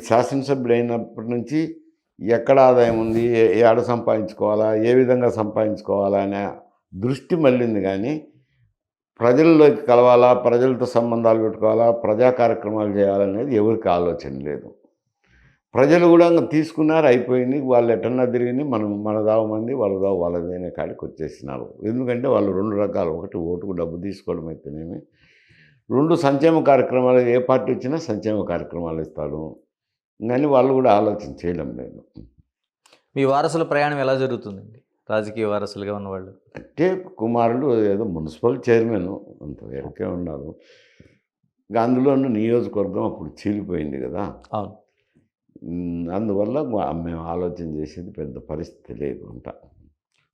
శాసనసభ్యుడు అయినప్పటి నుంచి ఎక్కడ ఆదాయం ఉంది, ఏడ సంపాదించుకోవాలా, ఏ విధంగా సంపాదించుకోవాలా అనే దృష్టి మళ్ళింది. కానీ ప్రజల్లోకి కలవాలా, ప్రజలతో సంబంధాలు పెట్టుకోవాలా, ప్రజా కార్యక్రమాలు చేయాలనేది ఎవరికి ఆలోచన లేదు. ప్రజలు కూడా తీసుకున్నారు, అయిపోయింది. వాళ్ళు ఎట్టన్నా తిరిగి మన దావ మంది వాళ్ళ దావ వాళ్ళదైన కాడికి వచ్చేసినారు. ఎందుకంటే వాళ్ళు 2 రకాలు. ఒకటి ఓటుకు డబ్బు తీసుకోవడం అయితేనేమి, 2 సంక్షేమ కార్యక్రమాలు, ఏ పార్టీ వచ్చినా సంక్షేమ కార్యక్రమాలు ఇస్తారు. కానీ వాళ్ళు కూడా ఆలోచన చేయడం లేదు. మీ వారసుల ప్రయాణం ఎలా జరుగుతుందండి, రాజకీయ వారసులుగా ఉన్నవాళ్ళు? అంటే కుమారుడు ఏదో మున్సిపల్ చైర్మన్ అంత వేరకే ఉన్నారు. ఇక అందులోనూ నియోజకవర్గం అప్పుడు చీలిపోయింది కదా. అవును. అందువల్ల మేము ఆలోచన చేసేది పెద్ద పరిస్థితి లేదు అంట.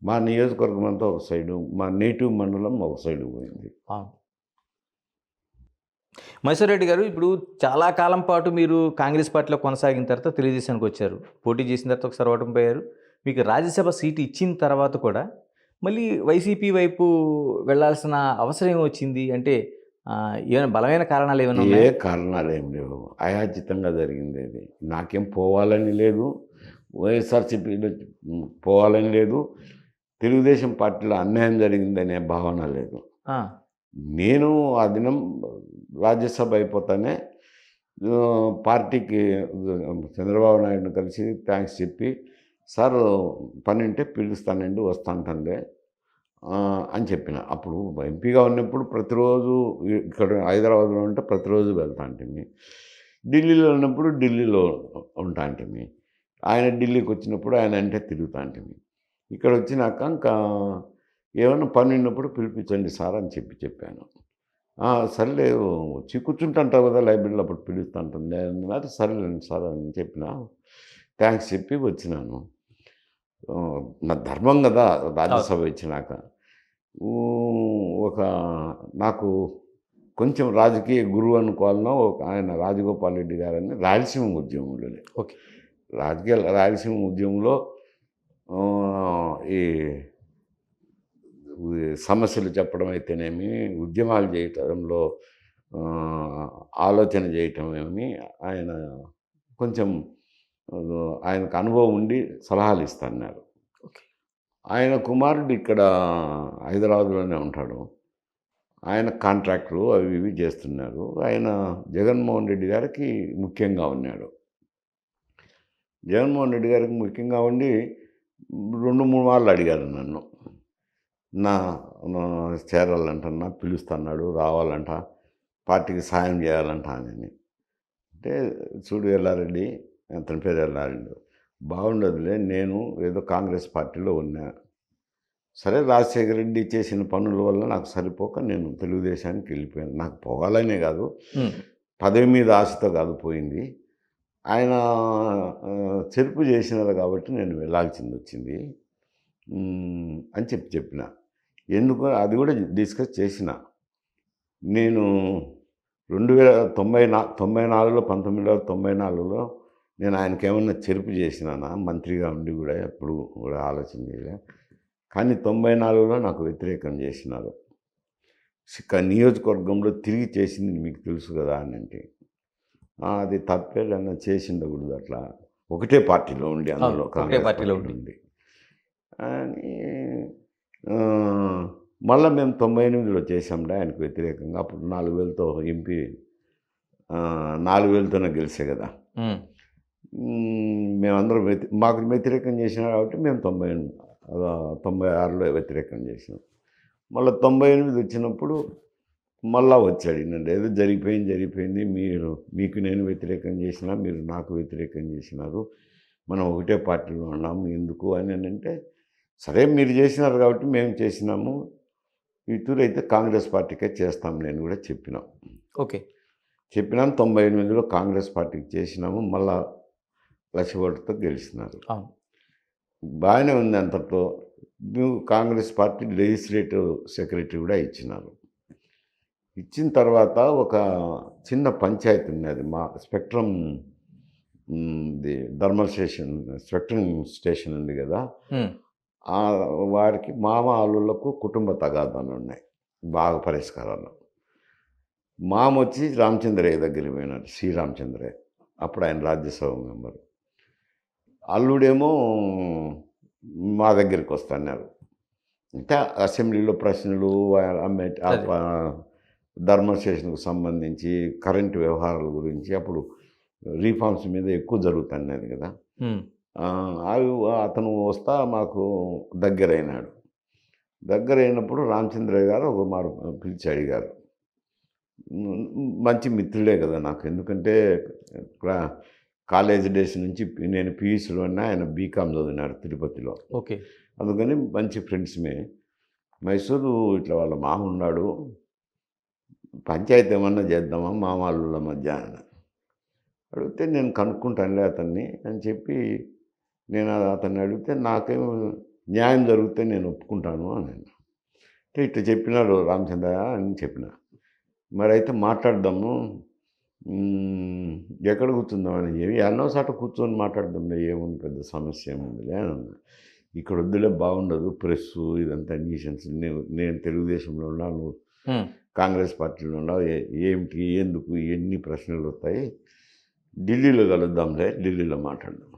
మా నియోజకవర్గం అంతా ఒక సైడు, మా నేటివ్ మండలం ఒక సైడు పోయింది. అవును. మైసూర్ రెడ్డి గారు, ఇప్పుడు చాలా కాలం పాటు మీరు కాంగ్రెస్ పార్టీలో కొనసాగిన తర్వాత తెలుగుదేశానికి వచ్చారు. పోటీ చేసిన తర్వాత ఒకసారి ఓటమిపోయారు. మీకు రాజ్యసభ సీటు ఇచ్చిన తర్వాత కూడా మళ్ళీ వైసీపీ వైపు వెళ్ళాల్సిన అవసరం ఏమొచ్చింది? అంటే ఏమైనా బలమైన కారణాలు ఏమైనా ఏ ఉన్నాయా? కారణాలు ఏం లేవు. అయాచితంగా జరిగింది అది. నాకేం పోవాలని లేదు. వైఎస్ఆర్‌సీపీలో పోవాలని లేదు. తెలుగుదేశం పార్టీలో అన్యాయం జరిగిందనే భావన లేదు. ఆ! నేను ఆ దినం రాజ్యసభ అయిపోతానే పార్టీకి చంద్రబాబు నాయుడుని కలిసి థ్యాంక్స్ చెప్పి, సార్ పని ఉంటే పిలుస్తానండి వస్తాంటండే అని చెప్పిన. అప్పుడు ఎంపీగా ఉన్నప్పుడు ప్రతిరోజు ఇక్కడ హైదరాబాద్లో ఉంటే ప్రతిరోజు వెళ్తాంటిమి. ఢిల్లీలో ఉన్నప్పుడు ఢిల్లీలో ఉంటాంటిమి. ఆయన ఢిల్లీకి వచ్చినప్పుడు ఆయన అంటే తిరుగుతాంటిమి. ఇక్కడ వచ్చినాక ఇంకా ఏమన్నా పని ఉన్నప్పుడు పిలిపించండి సార్ అని చెప్పాను. సర్లే వచ్చి కూర్చుంటుంటావు కదా లైబ్రరీలో అప్పుడు పిలుస్తుంటుంది అన్నారు. సరేలేండి సార్ అని చెప్పిన. థ్యాంక్స్ చెప్పి వచ్చినాను. నా ధర్మం కదా రాజ్యసభ ఇచ్చినాక. ఒక నాకు కొంచెం రాజకీయ గురువు అనుకోవాలనో ఆయన రాజగోపాల్ రెడ్డి గారని రాయలసీమ ఉద్యమంలోనే. ఓకే. రాయలసీమ ఉద్యమంలో ఈ సమస్యలు చెప్పడం అయితేనేమి, ఉద్యమాలు చేయటంలో ఆలోచన చేయటమేమి ఆయన కొంచెం ఆయనకు అనుభవం ఉండి సలహాలు ఇస్తన్నారు. ఓకే. ఆయన కుమారుడు ఇక్కడ హైదరాబాద్లోనే ఉంటాడు. ఆయన కాంట్రాక్టులు అవి ఇవి చేస్తున్నారు. ఆయన జగన్మోహన్ రెడ్డి గారికి ముఖ్యంగా ఉన్నాడు. జగన్మోహన్ రెడ్డి గారికి ముఖ్యంగా ఉండి 2-3 మార్లు అడిగారు నన్ను. నా చేరాలంటన్నా పిలుస్తున్నాడు రావాలంట, పార్టీకి సాయం చేయాలంట అని. అంటే చూడు ఎల్లారెడ్డి, అతని పేరు ఎల్లారెడ్డి, బాగుండదులే, నేను ఏదో కాంగ్రెస్ పార్టీలో ఉన్నా. సరే రాజశేఖర రెడ్డి చేసిన పనుల వల్ల నాకు సరిపోక నేను తెలుగుదేశానికి వెళ్ళిపోయాను. నాకు పోవాలనే కాదు, పదవి మీద ఆశతో కాదు పోయింది. ఆయన చెరుపు చేసినారు కాబట్టి నేను వెళ్ళాల్సింది వచ్చింది అని చెప్పిన. ఎందుకు అది కూడా డిస్కస్ చేసిన. నేను 1994లో నేను ఆయనకి ఏమన్నా చెరుపు చేసినానా మంత్రిగా ఉండి కూడా ఎప్పుడు కూడా ఆలోచన చేయలే. కానీ 94లో నాకు వ్యతిరేకం చేసినారు. నియోజకవర్గంలో తిరిగి చేసింది మీకు తెలుసు కదా అని అంటే, అది తప్పేదన్నా చేసిండకూడదు అట్లా, ఒకటే పార్టీలో ఉండి అందులో కాంగ్రెస్ పార్టీలో ఉండి అని. మళ్ళీ మేము 98లో చేసాంలే ఆయనకు వ్యతిరేకంగా. అప్పుడు 4000తో ఎంపీ 4000తోనే గెలిచే కదా. మేమందరం మాకు వ్యతిరేకం చేసినారు కాబట్టి మేము 96లో వ్యతిరేకం చేసినాం. మళ్ళీ 98 వచ్చినప్పుడు మళ్ళా వచ్చాడు. నన్ను ఏదో జరిగిపోయింది, మీకు నేను వ్యతిరేకం చేసినా, మీరు నాకు వ్యతిరేకం చేసినారు, మనం ఒకటే పార్టీలో ఉన్నాము ఎందుకు అని అంటే, సరే మీరు చేసినారు కాబట్టి మేము చేసినాము, ఈ తూరు అయితే కాంగ్రెస్ పార్టీకే చేస్తాం నేను కూడా చెప్పినాం. ఓకే. చెప్పినాం. 98లో కాంగ్రెస్ పార్టీకి చేసినాము. మళ్ళా 1,00,000 ఓట్లతో గెలిచినారు. బాగానే ఉంది. అంతట్లో నువ్వు కాంగ్రెస్ పార్టీ లెజిస్లేటివ్ సెక్రటరీ కూడా ఇచ్చినారు. ఇచ్చిన తర్వాత ఒక చిన్న పంచాయతీ ఉన్నది, మా స్పెక్ట్రమ్ థర్మల్ స్పెక్ట్రమ్ స్టేషన్ ఉంది కదా, వారికి మామ అల్లుళ్లకు కుటుంబ తగాదాలు ఉన్నాయి, బాగా పరిష్కారాలు. మామ వచ్చి రామచంద్రయ్య దగ్గరికి పోయినాడు, శ్రీరామచంద్రయ్య, అప్పుడు ఆయన రాజ్యసభ మెంబరు. అల్లుడేమో మా దగ్గరికి వస్తున్నారు. అంటే అసెంబ్లీలో ప్రశ్నలు, థర్మల్ స్టేషన్కు సంబంధించి కరెంటు వ్యవహారాల గురించి, అప్పుడు రీఫార్మ్స్ మీద ఎక్కువ జరుగుతున్నది కదా, అవి అతను వస్తా మాకు దగ్గరైనాడు. దగ్గరైనప్పుడు రామచంద్రయ్య గారు ఒక మారు పిలిచి అడిగారు. మంచి మిత్రుడే కదా నాకు, ఎందుకంటే కాలేజ్ డేస్ నుంచి నేను పీయూసీలో ఉన్నా, ఆయన బీకామ్ చదివినాడు తిరుపతిలో. ఓకే. అందుకని మంచి ఫ్రెండ్స్మే. మైసూరు ఇట్లా వాళ్ళ మామ ఉన్నాడు, పంచాయతీ ఏమన్నా చేద్దామా మామాళ్ళ మధ్య అని అడిగితే, నేను కనుక్కుంటానులే అతన్ని అని చెప్పి నేను అతన్ని అడిగితే, నాకేం న్యాయం జరిగితే నేను ఒప్పుకుంటాను అని. అంటే ఇట్లా చెప్పినాడు రామచంద్ర అని చెప్పిన. మరి అయితే మాట్లాడదాము, ఎక్కడ కూర్చుందామని ఏమి ఎన్నో సాట కూర్చొని మాట్లాడదాంలే, ఏముంది పెద్ద సమస్య ఏముందిలే అని అన్నా. ఇక్కడ వద్దులే, బాగుండదు, ప్రెస్సు ఇదంతా న్యూసెన్స్, నేను తెలుగుదేశంలో ఉన్నా, నువ్వు కాంగ్రెస్ పార్టీలో ఉన్నావు, ఏమిటి ఎందుకు ఎన్ని ప్రశ్నలు వస్తాయి, ఢిల్లీలో కలుద్దాంలే, ఢిల్లీలో మాట్లాడదాం.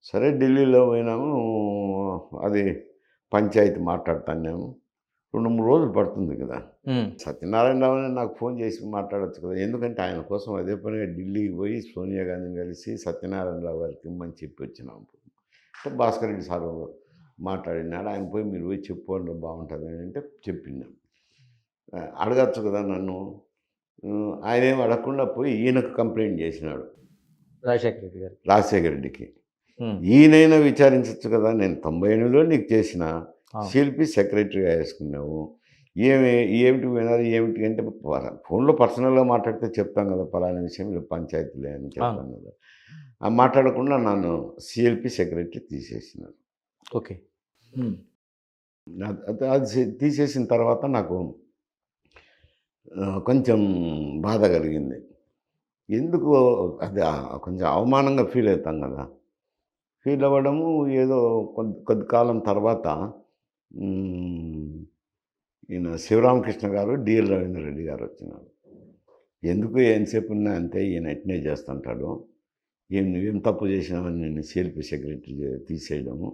సరే ఢిల్లీలో పోయినాము, అది పంచాయతీ మాట్లాడుతున్నాము. 2-3 రోజులు పడుతుంది కదా. సత్యనారాయణరావు నాకు ఫోన్ చేసి మాట్లాడచ్చు కదా, ఎందుకంటే ఆయన కోసం అదే పనిగా ఢిల్లీకి పోయి సోనియా గాంధీని కలిసి సత్యనారాయణరావు గారికి ఇమ్మని చెప్పి వచ్చినాము. అంటే భాస్కర్ రెడ్డి సార్ మాట్లాడినాడు, ఆయన పోయి మీరు పోయి చెప్పుకోండి బాగుంటుంది అంటే చెప్పిందాం. అడగచ్చు కదా నన్ను, ఆయన ఏం అడగకుండా పోయి ఈయనకు కంప్లైంట్ చేసినాడు, రాజశేఖర రెడ్డికి. ఈయనైనా విచారించవచ్చు కదా, నేను 98లో నీకు చేసిన సిఎల్పి సెక్రటరీగా వేసుకున్నావు, ఏమిటి వినాలి ఏమిటి అంటే ఫోన్లో పర్సనల్గా మాట్లాడితే చెప్తాం కదా, పలానా విషయం పంచాయతీలే అని చెప్తాను కదా. మాట్లాడకుండా నన్ను సిఎల్పి సెక్రటరీ తీసేసినారు. ఓకే. అది తీసేసిన తర్వాత నాకు కొంచెం బాధ కలిగింది. ఎందుకు అది కొంచెం అవమానంగా ఫీల్ అవుతాం కదా. ఫీల్ అవ్వడము, ఏదో కొద్ది కాలం తర్వాత ఈయన శివరామకృష్ణ గారు, డిఎల్ రవీంద్ర రెడ్డి గారు వచ్చినారు. ఎందుకు ఎంతసేపు ఉన్నా అంతే, ఈయన ఎట్నే చేస్తుంటాడు, నువ్వేం తప్పు చేసినావని నేను సిఎల్పి సెక్రటరీ తీసేయడము,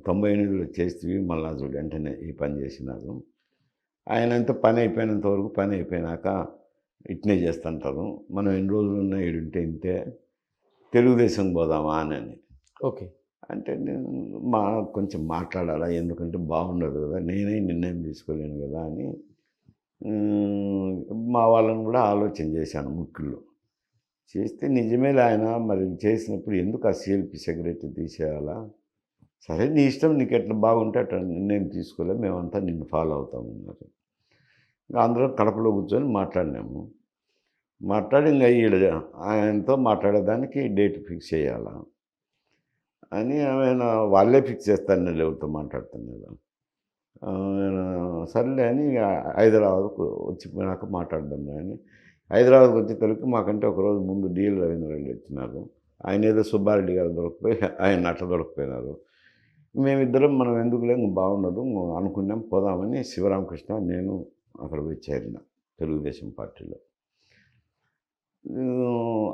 98లో చేస్తే మళ్ళా చూడు వెంటనే ఈ పని చేసినారు. ఆయన అంతా పని అయిపోయినంత వరకు, పని అయిపోయినాక ఇట్నే చేస్తుంటారు, మనం ఎన్ని రోజులు ఉన్నా ఈడుంటే ఇంతే, తెలుగుదేశం పోదామా అని. ఓకే. అంటే నేను కొంచెం మాట్లాడాలా, ఎందుకంటే బాగుండదు కదా, నేనే నిర్ణయం తీసుకోలేను కదా అని మా వాళ్ళని కూడా ఆలోచన చేశాను ముఖ్యుల్లో. చేస్తే నిజమేలే, ఆయన మరి చేసినప్పుడు ఎందుకు ఆ సిఎల్పి సెక్రటరీ తీసేయాలా, సరే నీ ఇష్టం, నీకు ఎట్లా బాగుంటే అట్లా నిర్ణయం తీసుకోలే, మేమంతా నిన్ను ఫాలో అవుతామన్నారు. ఇంకా అందరం కడపలో కూర్చొని మాట్లాడినాము. మాట్లాడి ఇంకా ఆయనతో మాట్లాడేదానికి డేట్ ఫిక్స్ చేయాలా అని ఆయన వాళ్ళే ఫిక్స్ చేస్తాను, ఎవరితో మాట్లాడుతున్నారు. సర్లే అని హైదరాబాద్కు వచ్చిపోయినాక మాట్లాడదాం అని హైదరాబాద్కి వచ్చేసరికి మాకంటే ఒకరోజు ముందు డిఎల్ రవీంద్ర రెడ్డి వచ్చినారు. ఆయన ఏదో సుబ్బారెడ్డి గారు దొరకపోయి ఆయన అట్లా దొరకపోయినారు. మేమిద్దరం మనం ఎందుకులే బాగుండదు అనుకున్నాం, పోదామని శివరామకృష్ణ నేను అక్కడ పోయి చేరిన తెలుగుదేశం పార్టీలో.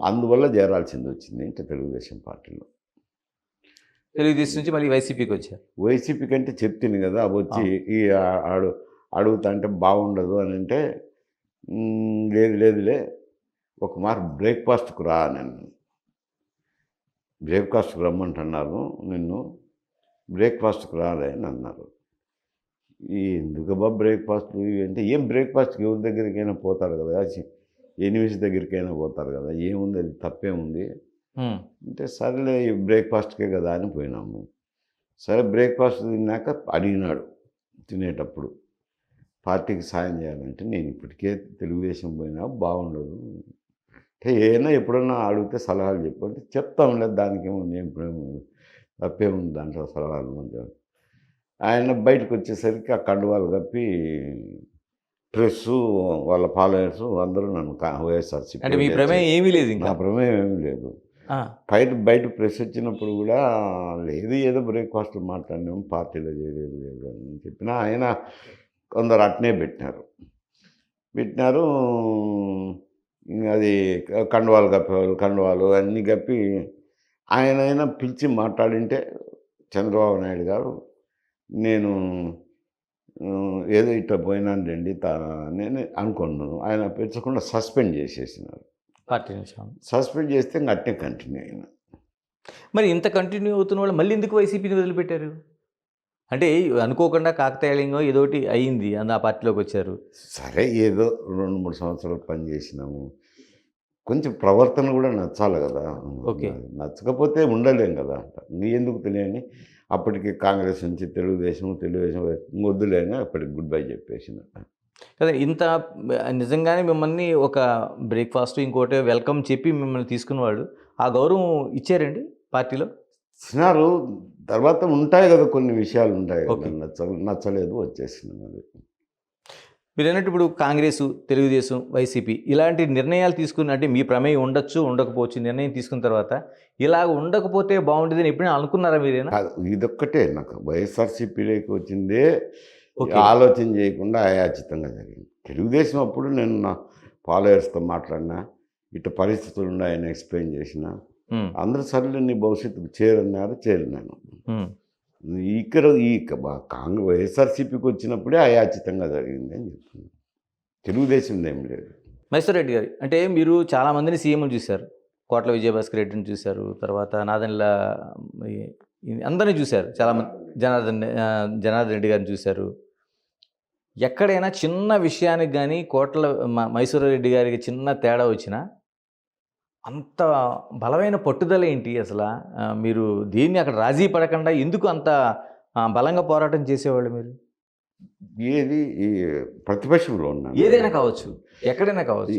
అందువల్ల చేరాల్సింది వచ్చింది ఇంకా తెలుగుదేశం పార్టీలో. తెలుగుదేశం నుంచి మళ్ళీ వైసీపీకి వచ్చారు. వైసీపీ కంటే చెప్తుంది కదా, వచ్చి ఈ అడుగుతా అంటే బాగుండదు అని అంటే, లేదులే ఒక మారు బ్రేక్ఫాస్ట్కు రా అని. బ్రేక్ఫాస్ట్కి రమ్మంటున్నారు నిన్ను, బ్రేక్ఫాస్ట్కి రాలే అని అన్నారు. ఎందుకబ్బా బ్రేక్ఫాస్ట్ అంటే, ఏం బ్రేక్ఫాస్ట్కి ఎవరి దగ్గరికైనా పోతారు కదా, ఎనిమిది దగ్గరికైనా పోతారు కదా, ఏముంది అది తప్పేముంది అంటే, సరేలే బ్రేక్ఫాస్ట్కే కదా అని పోయినాము. సరే బ్రేక్ఫాస్ట్ తిన్నాక అడిగినాడు తినేటప్పుడు, పార్టీకి సాయం చేయాలంటే, నేను ఇప్పటికే తెలుగుదేశం పోయినా బాగుండదు అంటే, ఏమైనా ఎప్పుడన్నా అడిగితే సలహాలు చెప్పు అంటే, చెప్తాంలే దానికి ఏముంది, ఎప్పుడేముంది తప్పేముంది దాంట్లో సలహాలు మధ్య. ఆయన బయటకు వచ్చేసరికి ఆ కండువాలు కప్పి ప్రెస్సు వాళ్ళ ఫాలోయర్స్ అందరూ నన్ను వైఎస్ఆర్సీపీ అంటే మీ ప్రమేయం ఏమీ లేదు, నా ప్రమేయం ఏమీ లేదు. బయట ప్రెస్ వచ్చినప్పుడు కూడా లేదు, ఏదో బ్రేక్ఫాస్ట్ మాట్లాడినాము, పార్టీలో చేయలేదు లేదు అని చెప్పినా ఆయన కొందరు అట్నే పెట్టినారు. అది కండువాలు కప్పేవాళ్ళు, కండువాలు అన్నీ కప్పి ఆయనైనా పిలిచి మాట్లాడింటే చంద్రబాబు నాయుడు గారు, నేను ఏదో ఇట్లా పోయినాను రండి నేను అనుకున్నాను. ఆయన పెంచకుండా సస్పెండ్ చేసేసినారు. పార్టీ నుంచి సస్పెండ్ చేస్తే ఇంకా అట్నే కంటిన్యూ అయినా. మరి ఇంత కంటిన్యూ అవుతున్న వాళ్ళు మళ్ళీ ఎందుకు వైసీపీని వదిలిపెట్టారు? అంటే అనుకోకుండా కాకతాళీయంగా ఏదోటి అయ్యింది ఆ పార్టీలోకి వచ్చారు. సరే ఏదో 2-3 సంవత్సరాలు పనిచేసినాము, కొంచెం ప్రవర్తన కూడా నచ్చాలి కదా. ఓకే. నచ్చకపోతే ఉండలేం కదా. ఎందుకు తెలియని అప్పటికి కాంగ్రెస్ నుంచి తెలుగుదేశం వద్దులేని అప్పటికి గుడ్ బై చెప్పేసిన. కదా ఇంత నిజంగానే మిమ్మల్ని ఒక బ్రేక్‌ఫాస్ట్ ఇంకోటి వెల్కమ్ చెప్పి మిమ్మల్ని తీసుకున్నవాళ్ళు ఆ గౌరవం ఇచ్చారండి పార్టీలో? ఇచ్చినారు. తర్వాత ఉంటాయి కదా, కొన్ని విషయాలు ఉంటాయి కదా, ఓకే. నచ్చలేదు వచ్చేసింది మరి. మీరన్నట్టు ఇప్పుడు కాంగ్రెసు, తెలుగుదేశం, వైసీపీ ఇలాంటి నిర్ణయాలు తీసుకుని అంటే మీ ప్రమేయం ఉండొచ్చు, ఉండకపోవచ్చు. నిర్ణయం తీసుకున్న తర్వాత ఇలాగ ఉండకపోతే బావుండేదని ఎప్పుడైనా అనుకున్నారా మీరైనా? కాదు, ఇదొక్కటే నాకు వైఎస్ఆర్‌సీపీలోకి వచ్చిందే ఓకే. ఆలోచన చేయకుండా అయాచితంగా జరిగింది. తెలుగుదేశం అప్పుడు నేను నా ఫాలోయర్స్‌తో మాట్లాడినా, ఇట్ట పరిస్థితులు ఉన్నాయని ఎక్స్‌ప్లెయిన్ చేసినా, హ్మ్. అందరూ సర్లే నీ భవిష్యత్తుకు చేరన్నారు, చేరినాను. హ్మ్. ఇక్కడ ఈ వైఎస్ఆర్‌సీపీకి వచ్చినప్పుడే అయాచితంగా జరిగింది అని చెప్తున్నాను. తెలుగుదేశంది ఏం లేదు. మహేశ్వర్ రెడ్డి గారు అంటే మీరు చాలామందిని సీఎంలు చూశారు. కోట్ల విజయభాస్కర్ రెడ్డిని చూశారు. తర్వాత నాదెండ్ల ఈ అందరిని చూశారు. చాలామంది జనార్దన్ రెడ్డి గారిని చూశారు. ఎక్కడైనా చిన్న విషయానికి గాని కోట్ల మైసూర్ రెడ్డి గారికి చిన్న తేడా వచ్చినా అంత బలమైన పట్టుదల ఏంటి అసలా? మీరు దేన్ని అక్కడ రాజీ పడకుండా ఎందుకు అంత బలంగా పోరాటం చేసేవాళ్ళు మీరు? ఏది ఈ ప్రతిపక్షంలో ఉన్నాను. ఏదైనా కావచ్చు. ఎక్కడైనా కావచ్చు.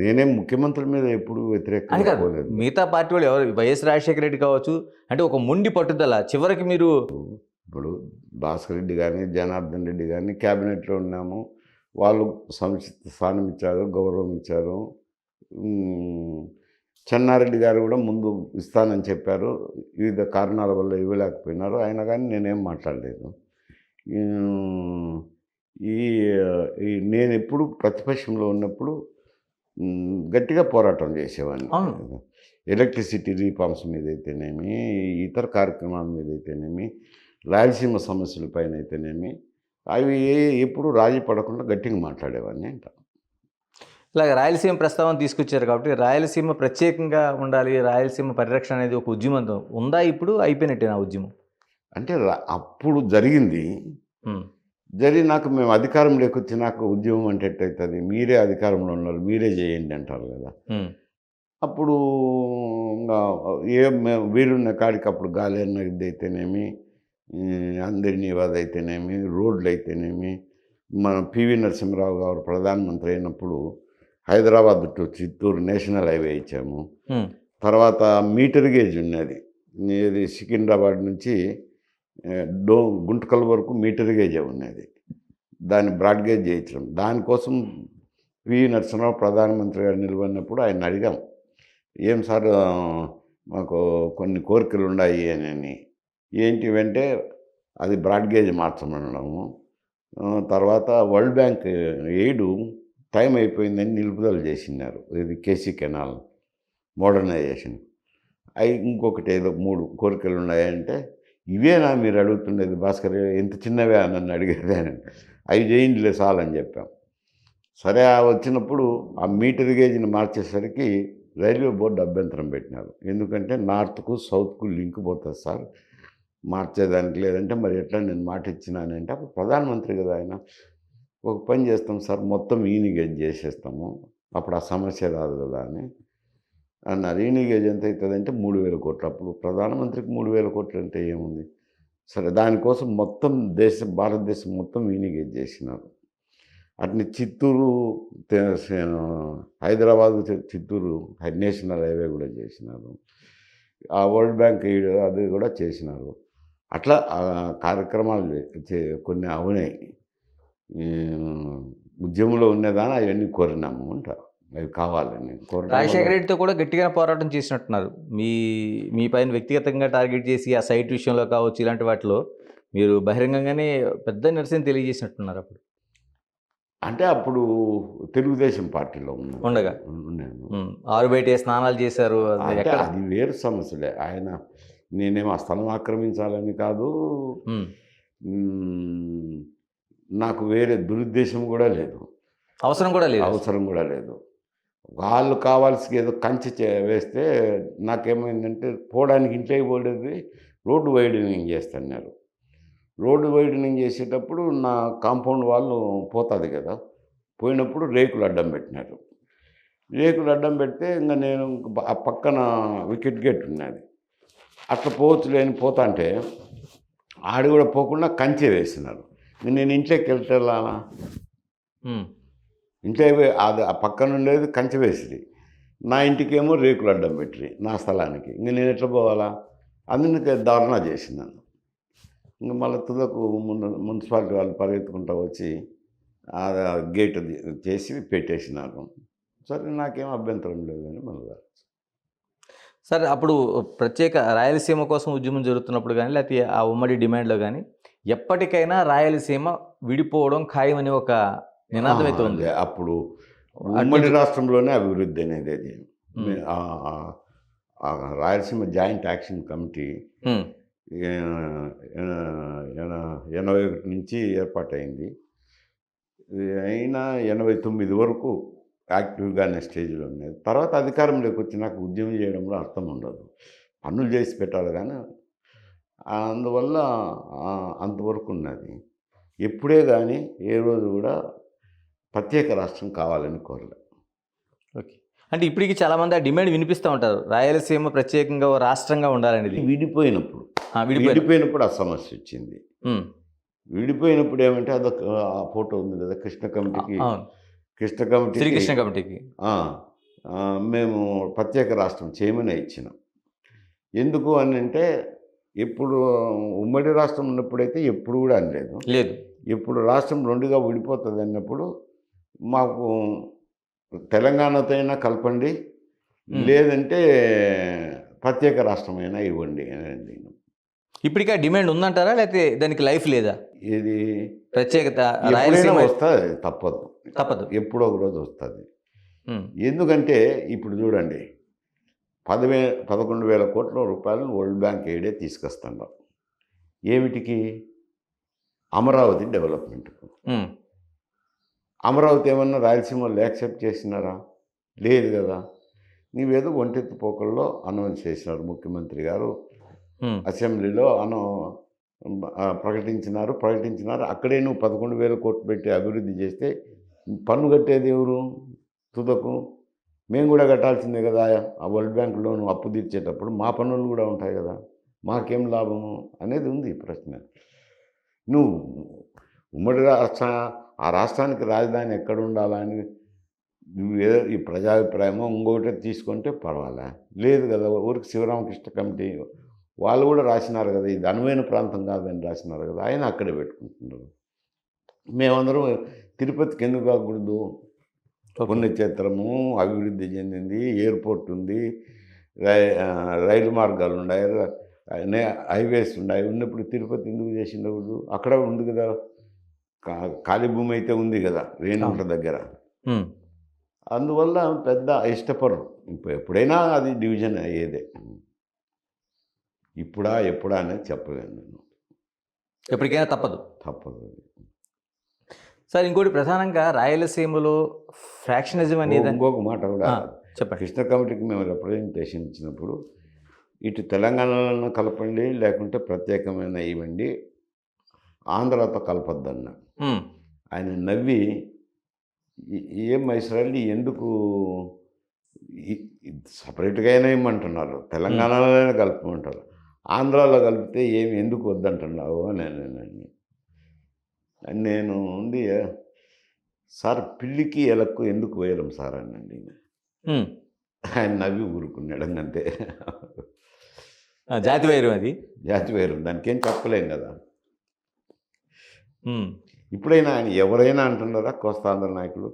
నేనేం ముఖ్యమంత్రి మీద ఎప్పుడు అని వ్యతిరేకంగా కాదు. పోలేదు. మిగతా పార్టీ వాళ్ళు ఎవరు వైఎస్ రాజశేఖర రెడ్డి కావచ్చు. అంటే ఒక మొండి పట్టుదల చివరికి మీరు ఇప్పుడు భాస్కర్ రెడ్డి కానీ, జనార్దన్ రెడ్డి కానీ క్యాబినెట్లో ఉన్నాము. వాళ్ళు సముచిత స్థానం ఇచ్చారు, గౌరవం ఇచ్చారు. చెన్నారెడ్డి గారు కూడా ముందు ఇస్తానని చెప్పారు. వివిధ కారణాల వల్ల ఇవ్వలేకపోయినారు. అయినా కానీ నేనేం మాట్లాడలేదు. ఈ ఈ నేనెప్పుడు ప్రతిపక్షంలో ఉన్నప్పుడు గట్టిగా పోరాటం చేసేవాడిని. అవును. ఎలక్ట్రిసిటీ రీఫార్మ్స్ మీద అయితేనేమి, ఇతర కార్యక్రమాల మీద అయితేనేమి, రాయలసీమ సమస్యలపైన అయితేనేమి, అవి ఎప్పుడు రాజీ పడకుండా గట్టిగా మాట్లాడేవాడిని అంట. ఇలాగ రాయలసీమ ప్రస్తావన తీసుకొచ్చారు కాబట్టి రాయలసీమ ప్రత్యేకంగా ఉండాలి. రాయలసీమ పరిరక్షణ అనేది ఒక ఉద్యమంతో ఉందా ఇప్పుడు? అయిపోయినట్టేనా ఉద్యమం? అంటే అప్పుడు జరిగింది. హ్మ్. జరిగినాక మేము అధికారంలోకి వచ్చినాక ఉద్యమం అంటే ఎట్టయితది? మీరే అధికారంలో ఉన్నారు, మీరే చేయండి అంటారు కదా. హ్మ్. అప్పుడు ఇంగా వీలున్న కాడికి అప్పుడు గాలేరు అయితేనేమి, అందరి అయితేనేమి, రోడ్లు అయితేనేమి, మన పివి నరసింహరావు గారు ప్రధానమంత్రి అయినప్పుడు Hyderabad to Chittoor national highway ఇచ్చాము. హ్మ్. తర్వాత మీటర్ గేజ్ ఉన్నది. ఇది సికింద్రాబాద్ నుంచి గుంటకల్ వరకు మీటర్ గేజే ఉన్నది. దాన్ని బ్రాడ్ గేజ్ చేయించడం. దానికోసం పివి నరసింహరావు ప్రధానమంత్రి గారు నిలబడినప్పుడు ఆయన అడిగాం. ఏం సార్, మాకు కొన్ని కోరికలు ఉన్నాయి అని. ఏంటివంటే అది బ్రాడ్ గేజ్ మార్చమనడము. తర్వాత వరల్డ్ బ్యాంక్ ఎయిడు టైం అయిపోయిందని నిలుపుదల చేసినారు. ఇది కేసీ కెనాల్ మోడర్నైజేషన్. అవి ఇంకొకటి ఏదో 3 కోరికలు ఉన్నాయంటే, ఇవేనా మీరు అడుగుతున్నది భాస్కర్, ఎంత చిన్నవే నన్ను అడిగేది అని. అవి చేయండిలే చాలని చెప్పాం. సరే వచ్చినప్పుడు ఆ మీటర్ గేజ్ని మార్చేసరికి రైల్వే బోర్డు అభ్యంతరం పెట్టినారు. ఎందుకంటే నార్త్కు సౌత్కు లింక్ పోతుంది సార్, మార్చేదానికి లేదంటే మరి ఎట్లా, నేను మాట ఇచ్చినానంటే అప్పుడు ప్రధానమంత్రి కదా ఆయన, ఒక పని చేస్తాం సార్, మొత్తం ఈనిగేజ్ చేసేస్తాము, అప్పుడు ఆ సమస్య రాదు కదా అని అన్నారు. ఈనిగేజ్ ఎంత అవుతుందంటే 3,000 కోట్లు. అప్పుడు ప్రధానమంత్రికి 3,000 కోట్లు అంటే ఏముంది. సరే దానికోసం మొత్తం భారతదేశం మొత్తం ఈనిగేజ్ చేసినారు. అట్ని చిత్తూరు హైదరాబాద్ చిత్తూరు నేషనల్ హైవే కూడా చేసినారు. ఆ వరల్డ్ బ్యాంక్ అది కూడా చేసినారు. అట్లా కార్యక్రమాలు కొన్ని అవునాయి. ఉద్యమంలో ఉన్నదాన అవన్నీ కోరినాము అంట, అవి కావాలని రాజశేఖర రెడ్డితో కూడా గట్టిగానే పోరాటం చేసినట్టున్నారు. మీ పైన వ్యక్తిగతంగా టార్గెట్ చేసి ఆ సైట్ విషయంలో కావచ్చు ఇలాంటి వాటిలో మీరు బహిరంగంగానే పెద్ద నిరసన తెలియజేసినట్టున్నారు అప్పుడు. అంటే అప్పుడు తెలుగుదేశం పార్టీలో ఉండగా. ఉన్నాను. ఆరుబయట స్నానాలు చేశారు. అంటే ఎక్కడ? అది వేరు సమస్యలే. ఆయన నేనేం ఆ స్థలం ఆక్రమించాలని కాదు, నాకు వేరే దురుద్దేశం కూడా లేదు, అవసరం కూడా లేదు. అవసరం కూడా లేదు. వాళ్ళు కావాల్సి ఏదో కంచె వేస్తే నాకేమైందంటే పోవడానికి ఇంట్లోకి పోలేదు, రోడ్డు వైడనింగ్ చేస్తున్నారు. రోడ్డు వైడనింగ్ చేసేటప్పుడు నా కాంపౌండ్ వాళ్ళు పోతుంది కదా, పోయినప్పుడు రేకులు అడ్డం పెట్టినారు. రేకులు అడ్డం పెడితే ఇంకా నేను ఆ పక్కన వికెట్ గేట్ ఉన్నది, అట్లా పోవచ్చు లేని పోతా అంటే ఆడ కూడా పోకుండా కంచె వేసినారు. నేను ఇంట్లోకి వెళ్తే ఉమ్, ఇంట్లో అది ఆ పక్కన ఉండేది కంచె వేసిరి, నా ఇంటికేమో రేకులు అడ్డం పెట్టిరి నా స్థలానికి. ఇంక నేను ఎట్లా పోవాలా? అందుకే ధర్నా చేసినాను. ఇంక మళ్ళీ తుదకు మున్సిపాలిటీ వాళ్ళు పరిగెత్తుకుంటూ వచ్చి ఆ గేట్ చేసి పెట్టేసినారు. సరే నాకేం అభ్యంతరం లేదని మళ్ళీ. సరే అప్పుడు ప్రత్యేక రాయలసీమ కోసం ఉద్యమం జరుగుతున్నప్పుడు కానీ లేకపోతే ఆ ఉమ్మడి డిమాండ్లో కానీ ఎప్పటికైనా రాయలసీమ విడిపోవడం ఖాయమని ఒక నినాదం అయితే ఉంది. అదే అప్పుడు అటు ఉమ్మడి నుంచి రాష్ట్రంలోనే అభివృద్ధి అనేది అది. ఉమ్, ఆ ఆ రాయలసీమ జాయింట్ యాక్షన్ కమిటీ ఉమ్, 81 నుంచి ఏర్పాటైంది. ఇది అయినా 89 వరకు యాక్టివ్గానే స్టేజ్లో ఉన్నది. తర్వాత అధికారంలోకి వచ్చినాక ఉద్యమం చేయడంలో అర్థం ఉండదు. పనులు చేసి పెట్టాలి కానీ అందువల్ల అంతవరకు ఉన్నది. ఎప్పుడే కానీ ఏ రోజు కూడా ప్రత్యేక రాష్ట్రం కావాలని కోరలే. ఓకే. అంటే ఇప్పటికి చాలామంది ఆ డిమాండ్ వినిపిస్తూ ఉంటారు, రాయలసీమ ప్రత్యేకంగా ఓ రాష్ట్రంగా ఉండాలనేది. విడిపోయినప్పుడు విడిపోయి విడిపోయినప్పుడు ఆ సమస్య వచ్చింది. విడిపోయినప్పుడు ఏమంటే అదొక ఆ ఫోటో ఉంది కదా కృష్ణ కమిటీకి. అవును, కృష్ణ కమిటీకి శ్రీకృష్ణ కమిటీకి. ఆ, మేము ప్రత్యేక రాష్ట్రం చేయమని ఇచ్చినాం. ఎందుకు అని అంటే ఇప్పుడు ఉమ్మడి రాష్ట్రం ఉన్నప్పుడైతే ఎప్పుడు కూడా అనలేదు. లేదు. ఇప్పుడు రాష్ట్రం రెండుగా విడిపోతుంది అన్నప్పుడు మాకు తెలంగాణతో అయినా కలపండి, లేదంటే ప్రత్యేక రాష్ట్రమైనా ఇవ్వండి అని. ఇప్పటికీ ఆ డిమాండ్ ఉందంటారా లేకపోతే దానికి లైఫ్ లేదా? ఇది ప్రత్యేకత ఎప్పుడైనా రాయలసీమ వస్తుంది, తప్పదు, తప్పదు. ఎప్పుడో ఒక రోజు వస్తుంది. ఉమ్, ఎందుకంటే ఇప్పుడు చూడండి 11,000 కోట్ల రూపాయలు వరల్డ్ బ్యాంక్ ఎయిడే తీసుకొస్తున్నారు. ఏమిటికి? అమరావతి డెవలప్మెంట్కు. ఉమ్, అమరావతి ఏమన్నా రాయలసీమ వాళ్ళు యాక్సెప్ట్ చేసినారా? లేదు కదా. నీవేదో ఒంటెత్తు పోకల్లో అనౌన్స్ చేసినారు ముఖ్యమంత్రి గారు, ఉమ్, అసెంబ్లీలో ప్రకటించినారు. అక్కడే నువ్వు 11,000 కోట్లు పెట్టి అభివృద్ధి చేస్తే పన్ను కట్టేది ఎవరు? తుదకు మేము కూడా కట్టాల్సిందే కదా. ఆ వరల్డ్ బ్యాంక్ లోను అప్పు తీర్చేటప్పుడు మా పన్నులు కూడా ఉంటాయి కదా, మాకేం లాభము అనేది ఉంది ప్రశ్న. నువ్వు ఉమ్మడి ఆ రాష్ట్రానికి రాజధాని ఎక్కడ ఉండాలని నువ్వు ఏదో ఈ ప్రజాభిప్రాయమో ఇంకొకటి తీసుకుంటే పర్వాలే. లేదు కదా, ఊరికి శివరామకృష్ణ కమిటీ వాళ్ళు కూడా రాసినారు కదా, ఇది అనువైన ప్రాంతం కాదని రాసినారు కదా, ఆయన అక్కడే పెట్టుకుంటున్నారు. మేమందరం తిరుపతికి ఎందుకు కాకూడదు? పుణ్యక్షేత్రము, అభివృద్ధి చెందింది, ఎయిర్పోర్ట్ ఉంది, రైలు మార్గాలు ఉన్నాయి, హైవేస్ ఉన్నాయి. ఉన్నప్పుడు తిరుపతి ఎందుకు చేసిండకూడదు? అక్కడ ఉంది కదా, ఖాళీ భూమి అయితే ఉంది కదా రేణుగుంట దగ్గర. అందువల్ల పెద్ద ఇష్టపడరు. ఎప్పుడైనా అది డివిజన్ అయ్యేదే. ఎప్పుడా అనేది చెప్పలేను నేను. ఎప్పటికైనా తప్పదు. తప్పదు. సార్ ఇంకోటి ప్రధానంగా రాయలసీమలో ఫ్రాక్షనిజం అనేది ఇంకొక మాట కూడా చెప్పండి. కృష్ణ కమిటీకి మేము రిప్రజెంటేషన్ ఇచ్చినప్పుడు ఇటు తెలంగాణలో కలపండి, లేకుంటే ప్రత్యేకమైన ఇవ్వండి, ఆంధ్రాతో కలపొద్దన్న. ఆయన నవ్వి ఏం మైసరాళ్ళు ఎందుకు సపరేట్గా అయినా ఇమ్మంటున్నారు, తెలంగాణలోనే కలపమంటారు, ఆంధ్రాలో కలిపితే ఎందుకు వద్దంటున్నావు అని నేను ఉంది. సార్ పిల్లికి ఎలకు ఎందుకు వేయలేం సార్ అనండి. ఆయన నవ్వి ఊరుకున్నాడు. అంతే. జాతి వైరం, అది జాతి వైరం, దానికి ఏం చెప్పలేం కదా. ఇప్పుడైనా ఆయన ఎవరైనా అంటున్నారా? కోస్తాంధ్ర నాయకులు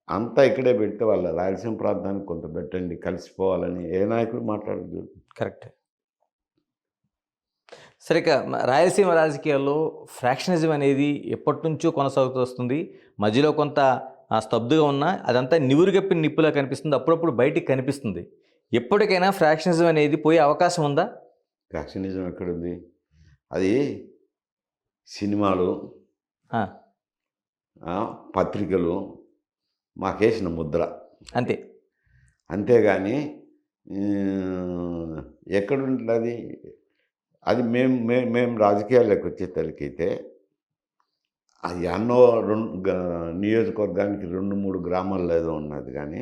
అంతా ఇక్కడే పెడితే వాళ్ళ రాయలసీమ ప్రాంతానికి కొంత పెట్టండి కలిసిపోవాలని ఏ నాయకుడు మాట్లాడదు. కరెక్ట్. సరే, రాయలసీమ రాజకీయాల్లో ఫ్రాక్షనిజం అనేది ఎప్పటి నుంచో కొనసాగుతూ వస్తుంది. మధ్యలో కొంత స్తబ్దుగా ఉన్నా అదంతా నివురుగప్పిన నిప్పులా కనిపిస్తుంది, అప్పుడప్పుడు బయటికి కనిపిస్తుంది. ఎప్పటికైనా ఫ్రాక్షనిజం అనేది పోయే అవకాశం ఉందా? ఫ్రాక్షనిజం ఎక్కడుంది? అది సినిమాలు, పత్రికలు మాకేసిన ముద్ర అంతే. అంతేగాని ఎక్కడుంటుంది అది? మేము రాజకీయాల్లోకి వచ్చేసరికైతే అది ఎన్నో నియోజకవర్గానికి 2-3 గ్రామాల్లో ఏదో ఉన్నది. కానీ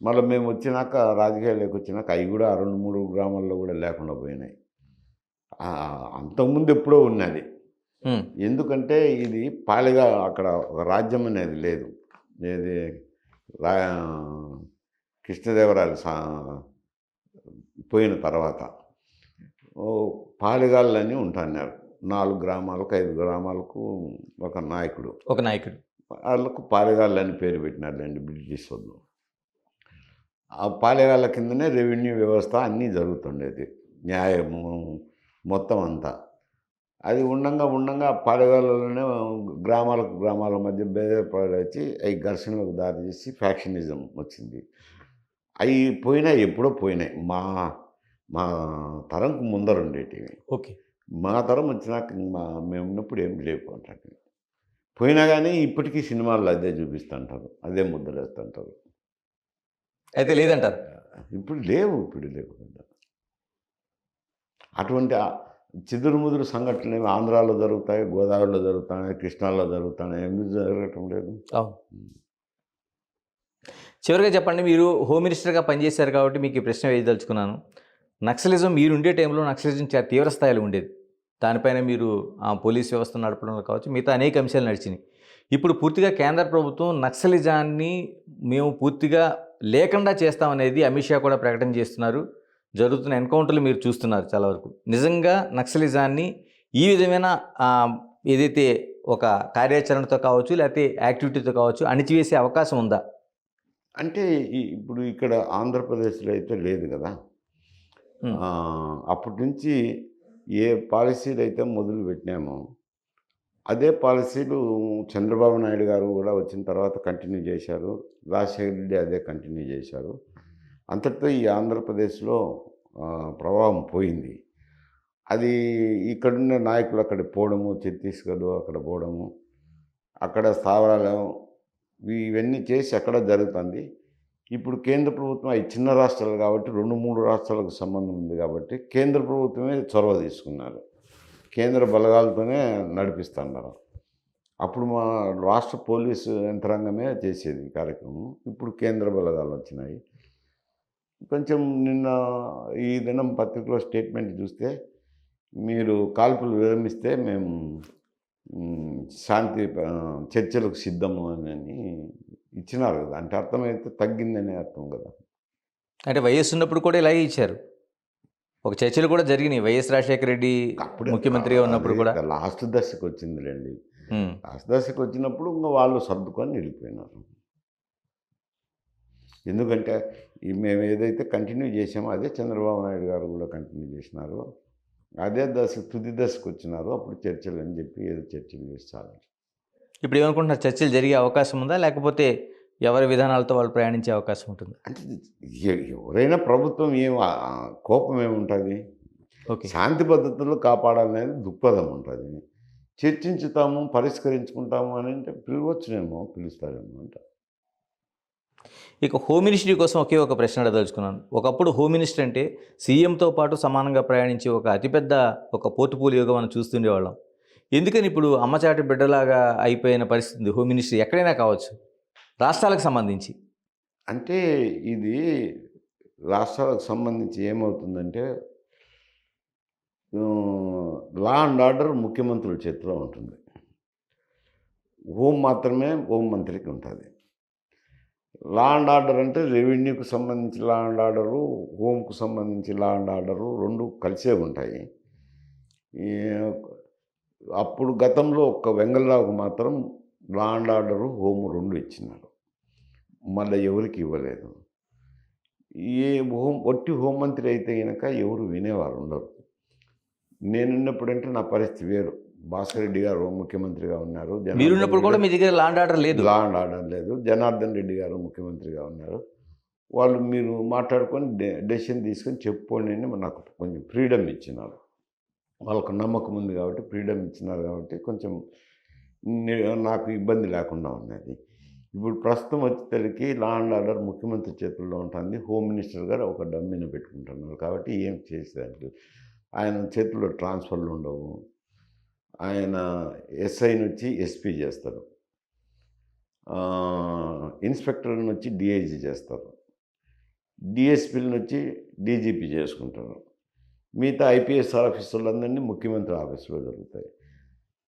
మళ్ళీ మేము వచ్చినాక రాజకీయాల్లోకి వచ్చినాక అవి కూడా 2-3 గ్రామాల్లో కూడా లేకుండా పోయినాయి. అంతకుముందు ఎప్పుడో ఉన్నది. ఉమ్, ఎందుకంటే ఇది పాలిగా అక్కడ ఒక రాజ్యం అనేది లేదు. ఏది రా కృష్ణదేవరాయలు పోయిన తర్వాత ఓ పాలెగాళ్ళని ఉంటున్నారు. 4 గ్రామాలకు, 5 గ్రామాలకు ఒక నాయకుడు. ఒక నాయకుడు. వాళ్ళకు పాలెగాళ్ళని పేరు పెట్టినారులెండి బ్రిటిష్ వాళ్ళు. ఆ పాలెగాళ్ళ కిందనే రెవెన్యూ వ్యవస్థ అన్నీ జరుగుతుండేది. న్యాయము మొత్తం అంతా. అది ఉండంగా పాలెగాళ్ళలోనే గ్రామాలకు గ్రామాల మధ్య భేదాలు అవి ఘర్షణలకు దారి చేసి ఫ్యాక్షనిజం వచ్చింది. అవి పోయినాయి, ఎప్పుడో పోయినాయి. మా తరంకు ముందర ఉండేటివి. ఓకే. మా తరం వచ్చినాక మేము ఉన్నప్పుడు ఏం లేవు అట్లాంటివి. పోయినా కానీ ఇప్పటికీ సినిమాల్లో అదే చూపిస్తుంటారు, అదే ముద్రలేస్తుంటారు. అయితే లేదంటారు. ఇప్పుడు లేవు. అటువంటి చిదురుముదురు సంఘటనలు ఏమి ఆంధ్రాలో జరుగుతాయి, గోదావరిలో జరుగుతాయి, కృష్ణాలో జరుగుతాయి, ఎందుకు జరగటం లేదు? అవును. చివరిగా చెప్పండి, మీరు హోమ్ మినిస్టర్గా పనిచేశారు కాబట్టి మీకు ఈ ప్రశ్న వేయదలుచుకున్నాను. నక్సలిజం మీరు ఉండే టైంలో నక్సలిజం చాలా తీవ్ర స్థాయిలో ఉండేది. దానిపైన మీరు పోలీస్ వ్యవస్థ నడపడంలో కావచ్చు, మిగతా అనేక అంశాలు నడిచినాయి. ఇప్పుడు పూర్తిగా కేంద్ర ప్రభుత్వం నక్సలిజాన్ని మేము పూర్తిగా లేకుండా చేస్తామనేది అమిత్ షా కూడా ప్రకటన చేస్తున్నారు. జరుగుతున్న ఎన్కౌంటర్లు మీరు చూస్తున్నారు చాలా వరకు. నిజంగా నక్సలిజాన్ని ఈ విధమైన ఏదైతే ఒక కార్యాచరణతో కావచ్చు, లేకపోతే యాక్టివిటీతో కావచ్చు అణిచివేసే అవకాశం ఉందా? అంటే ఇప్పుడు ఇక్కడ ఆంధ్రప్రదేశ్లో అయితే లేదు కదా. అప్పటి నుంచి ఏ పాలసీలు అయితే మొదలు పెట్టినామో అదే పాలసీలు చంద్రబాబు నాయుడు గారు కూడా వచ్చిన తర్వాత కంటిన్యూ చేశారు. రాజశేఖర రెడ్డి అదే కంటిన్యూ చేశారు. అంతటితో ఈ ఆంధ్రప్రదేశ్లో ప్రభావం పోయింది. అది ఇక్కడున్న నాయకులు అక్కడ పోవడము, ఛత్తీస్గఢ్ అక్కడ పోవడము, అక్కడ స్థావరాలు ఇవన్నీ చేసి అక్కడ జరుగుతుంది. ఇప్పుడు కేంద్ర ప్రభుత్వం అవి చిన్న రాష్ట్రాలు కాబట్టి 2-3 రాష్ట్రాలకు సంబంధం ఉంది కాబట్టి కేంద్ర ప్రభుత్వమే చొరవ తీసుకున్నారు. కేంద్ర బలగాలతోనే నడిపిస్తున్నారు. అప్పుడు మా రాష్ట్ర పోలీసు యంత్రాంగమే చేసేది కార్యక్రమం. ఇప్పుడు కేంద్ర బలగాలు వచ్చినాయి. కొంచెం నిన్న ఈ దినం పత్రికలో స్టేట్మెంట్ చూస్తే మీరు కాల్పులు విరమిస్తే మేము శాంతి చర్చలకు సిద్ధము అని ఇచ్చినారు కదా. అంటే అర్థమైతే తగ్గిందనే అర్థం కదా. అంటే వైఎస్ ఉన్నప్పుడు కూడా ఇలాగే ఇచ్చారు. ఒక చర్చలు కూడా జరిగినాయి. వైఎస్ రాజశేఖర రెడ్డి ముఖ్యమంత్రిగా ఉన్నప్పుడు కూడా లాస్ట్ దశకు వచ్చిందిలేండి. లాస్ట్ దశకు వచ్చినప్పుడు ఇంకా వాళ్ళు సర్దుకొని వెళ్ళిపోయినారు. ఎందుకంటే మేము ఏదైతే కంటిన్యూ చేసామో అదే చంద్రబాబు నాయుడు గారు కూడా కంటిన్యూ చేసినారు. అదే తుది దశకు వచ్చినారు. అప్పుడు చర్చలు అని చెప్పి ఏదో చర్చలు చేస్తారు. ఇప్పుడు ఏమనుకుంటున్నారు, చర్చలు జరిగే అవకాశం ఉందా, లేకపోతే ఎవరి విధానాలతో వాళ్ళు ప్రయాణించే అవకాశం ఉంటుంది? అంటే ఎవరైనా ప్రభుత్వం కోపం ఏముంటుంది? ఓకే. శాంతి భద్రతలు కాపాడాలనేది దృక్పథం ఉంటుంది. చర్చించుతాము, పరిష్కరించుకుంటాము అని అంటే పిలుస్తారేమో అంట. ఇక హోమ్ మినిస్ట్రీ కోసం ఒకే ఒక ప్రశ్న అడగదలుచుకున్నాను. ఒకప్పుడు హోమ్ మినిస్టర్ అంటే సీఎంతో పాటు సమానంగా ప్రయాణించే ఒక అతిపెద్ద ఒక పోర్టుఫోలియోగా మనం చూస్తుండేవాళ్ళం. ఎందుకని ఇప్పుడు అమ్మచాటి బిడ్డలాగా అయిపోయిన పరిస్థితి హోమ్ మినిస్ట్రీ ఎక్కడైనా కావచ్చు, రాష్ట్రాలకు సంబంధించి? అంటే ఇది రాష్ట్రాలకు సంబంధించి ఏమవుతుందంటే లా అండ్ ఆర్డర్ ముఖ్యమంత్రుల చేతిలో ఉంటుంది. హోం మాత్రమే హోం మంత్రికి ఉంటుంది. లా అండ్ ఆర్డర్ అంటే రెవెన్యూకు సంబంధించి లా అండ్ ఆర్డరు, హోంకు సంబంధించి లా అండ్ ఆర్డరు రెండు కలిసే ఉంటాయి. అప్పుడు గతంలో ఒక్క వెంగళరావుకు మాత్రం లా అండ్ ఆర్డరు, హోము 2 ఇచ్చినారు. మళ్ళీ ఎవరికి ఇవ్వలేదు. ఒట్టి హోంమంత్రి అయితే కనుక ఎవరు వినేవారు ఉండరు. నేనున్నప్పుడంటే నా పరిస్థితి వేరు. భాస్కర్ రెడ్డి గారు ముఖ్యమంత్రిగా ఉన్నారు. మీరున్నప్పుడు కూడా మీ దగ్గర లా అండ్ ఆర్డర్ లేదు? లా అండ్ ఆర్డర్ లేదు. జనార్దన్ రెడ్డి గారు ముఖ్యమంత్రిగా ఉన్నారు. వాళ్ళు మీరు మాట్లాడుకొని డెసిషన్ తీసుకొని చెప్పుకోండి అని నాకు కొంచెం ఫ్రీడమ్ ఇచ్చినారు. వాళ్ళకు నమ్మకం ఉంది కాబట్టి ఫ్రీడమ్ ఇచ్చినారు కాబట్టి కొంచెం నాకు ఇబ్బంది లేకుండా ఉన్నది. ఇప్పుడు ప్రస్తుతం వచ్చేసరికి లా అండ్ ఆర్డర్ ముఖ్యమంత్రి చేతుల్లో ఉంటుంది. హోమ్ మినిస్టర్ గారు ఒక డమ్మిని పెట్టుకుంటున్నారు కాబట్టి ఏం చేసేదానికి ఆయన చేతుల్లో ట్రాన్స్ఫర్లు ఉండవు. ఆయన ఎస్ఐని వచ్చి ఎస్పీ చేస్తారు, ఇన్స్పెక్టర్ని వచ్చి డిఐజీ చేస్తారు, డిఎస్పీలను వచ్చి డీజీపీ చేసుకుంటారు. మిగతా ఐపీఎస్ ఆఫీసర్లందరినీ ముఖ్యమంత్రి ఆఫీసులో జరుగుతాయి.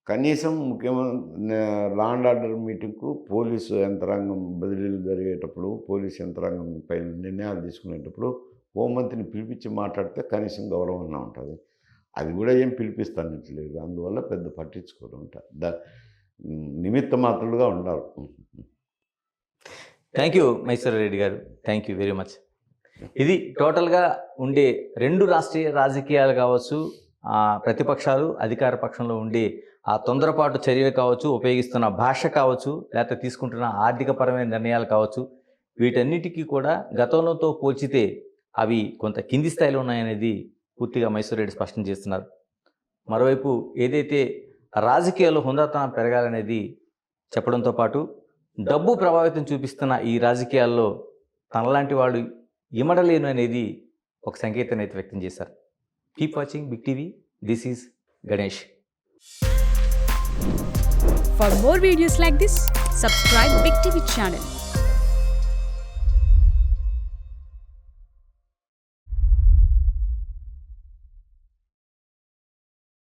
కనీసం ముఖ్యమంత్రి లా అండ్ ఆర్డర్ మీటింగ్కు పోలీసు యంత్రాంగం బదిలీలు జరిగేటప్పుడు పోలీసు యంత్రాంగం పై నిర్ణయాలు తీసుకునేటప్పుడు హోంమంత్రిని పిలిపించి మాట్లాడితే కనీసం గౌరవంగా ఉంటుంది. అది కూడా ఏం పిలిపిస్తానట్లేదు. అందువల్ల పెద్ద పట్టించుకోవడం ఉంటారు. నిమిత్త మాత్రులుగా ఉండాలి. థ్యాంక్ యూ మైసూర్ రెడ్డి గారు, థ్యాంక్ యూ వెరీ మచ్. ఇది టోటల్గా ఉండే రెండు రాష్ట్రీయ రాజకీయాలు కావచ్చు, ప్రతిపక్షాలు అధికార పక్షంలో ఉండే ఆ తొందరపాటు చర్యలు కావచ్చు, ఉపయోగిస్తున్న భాష కావచ్చు, లేకపోతే తీసుకుంటున్న ఆర్థికపరమైన నిర్ణయాలు కావచ్చు, వీటన్నిటికీ కూడా గతంలోతో పోల్చితే అవి కొంత కింది స్థాయిలో ఉన్నాయనేది పూర్తిగా మైసూర్ రెడ్డి స్పష్టం చేస్తున్నారు. మరోవైపు ఏదైతే రాజకీయాల్లో హుందాతనం పెరగాలనేది చెప్పడంతో పాటు డబ్బు ప్రభావితం చూపిస్తున్న ఈ రాజకీయాల్లో తనలాంటి వాళ్ళు ఇమడలేను అనేది ఒక సంకేతాన్ని అయితే వ్యక్తం చేశారు. Keep watching Big TV. This is Ganesh. For more videos like this, subscribe Big TV channel.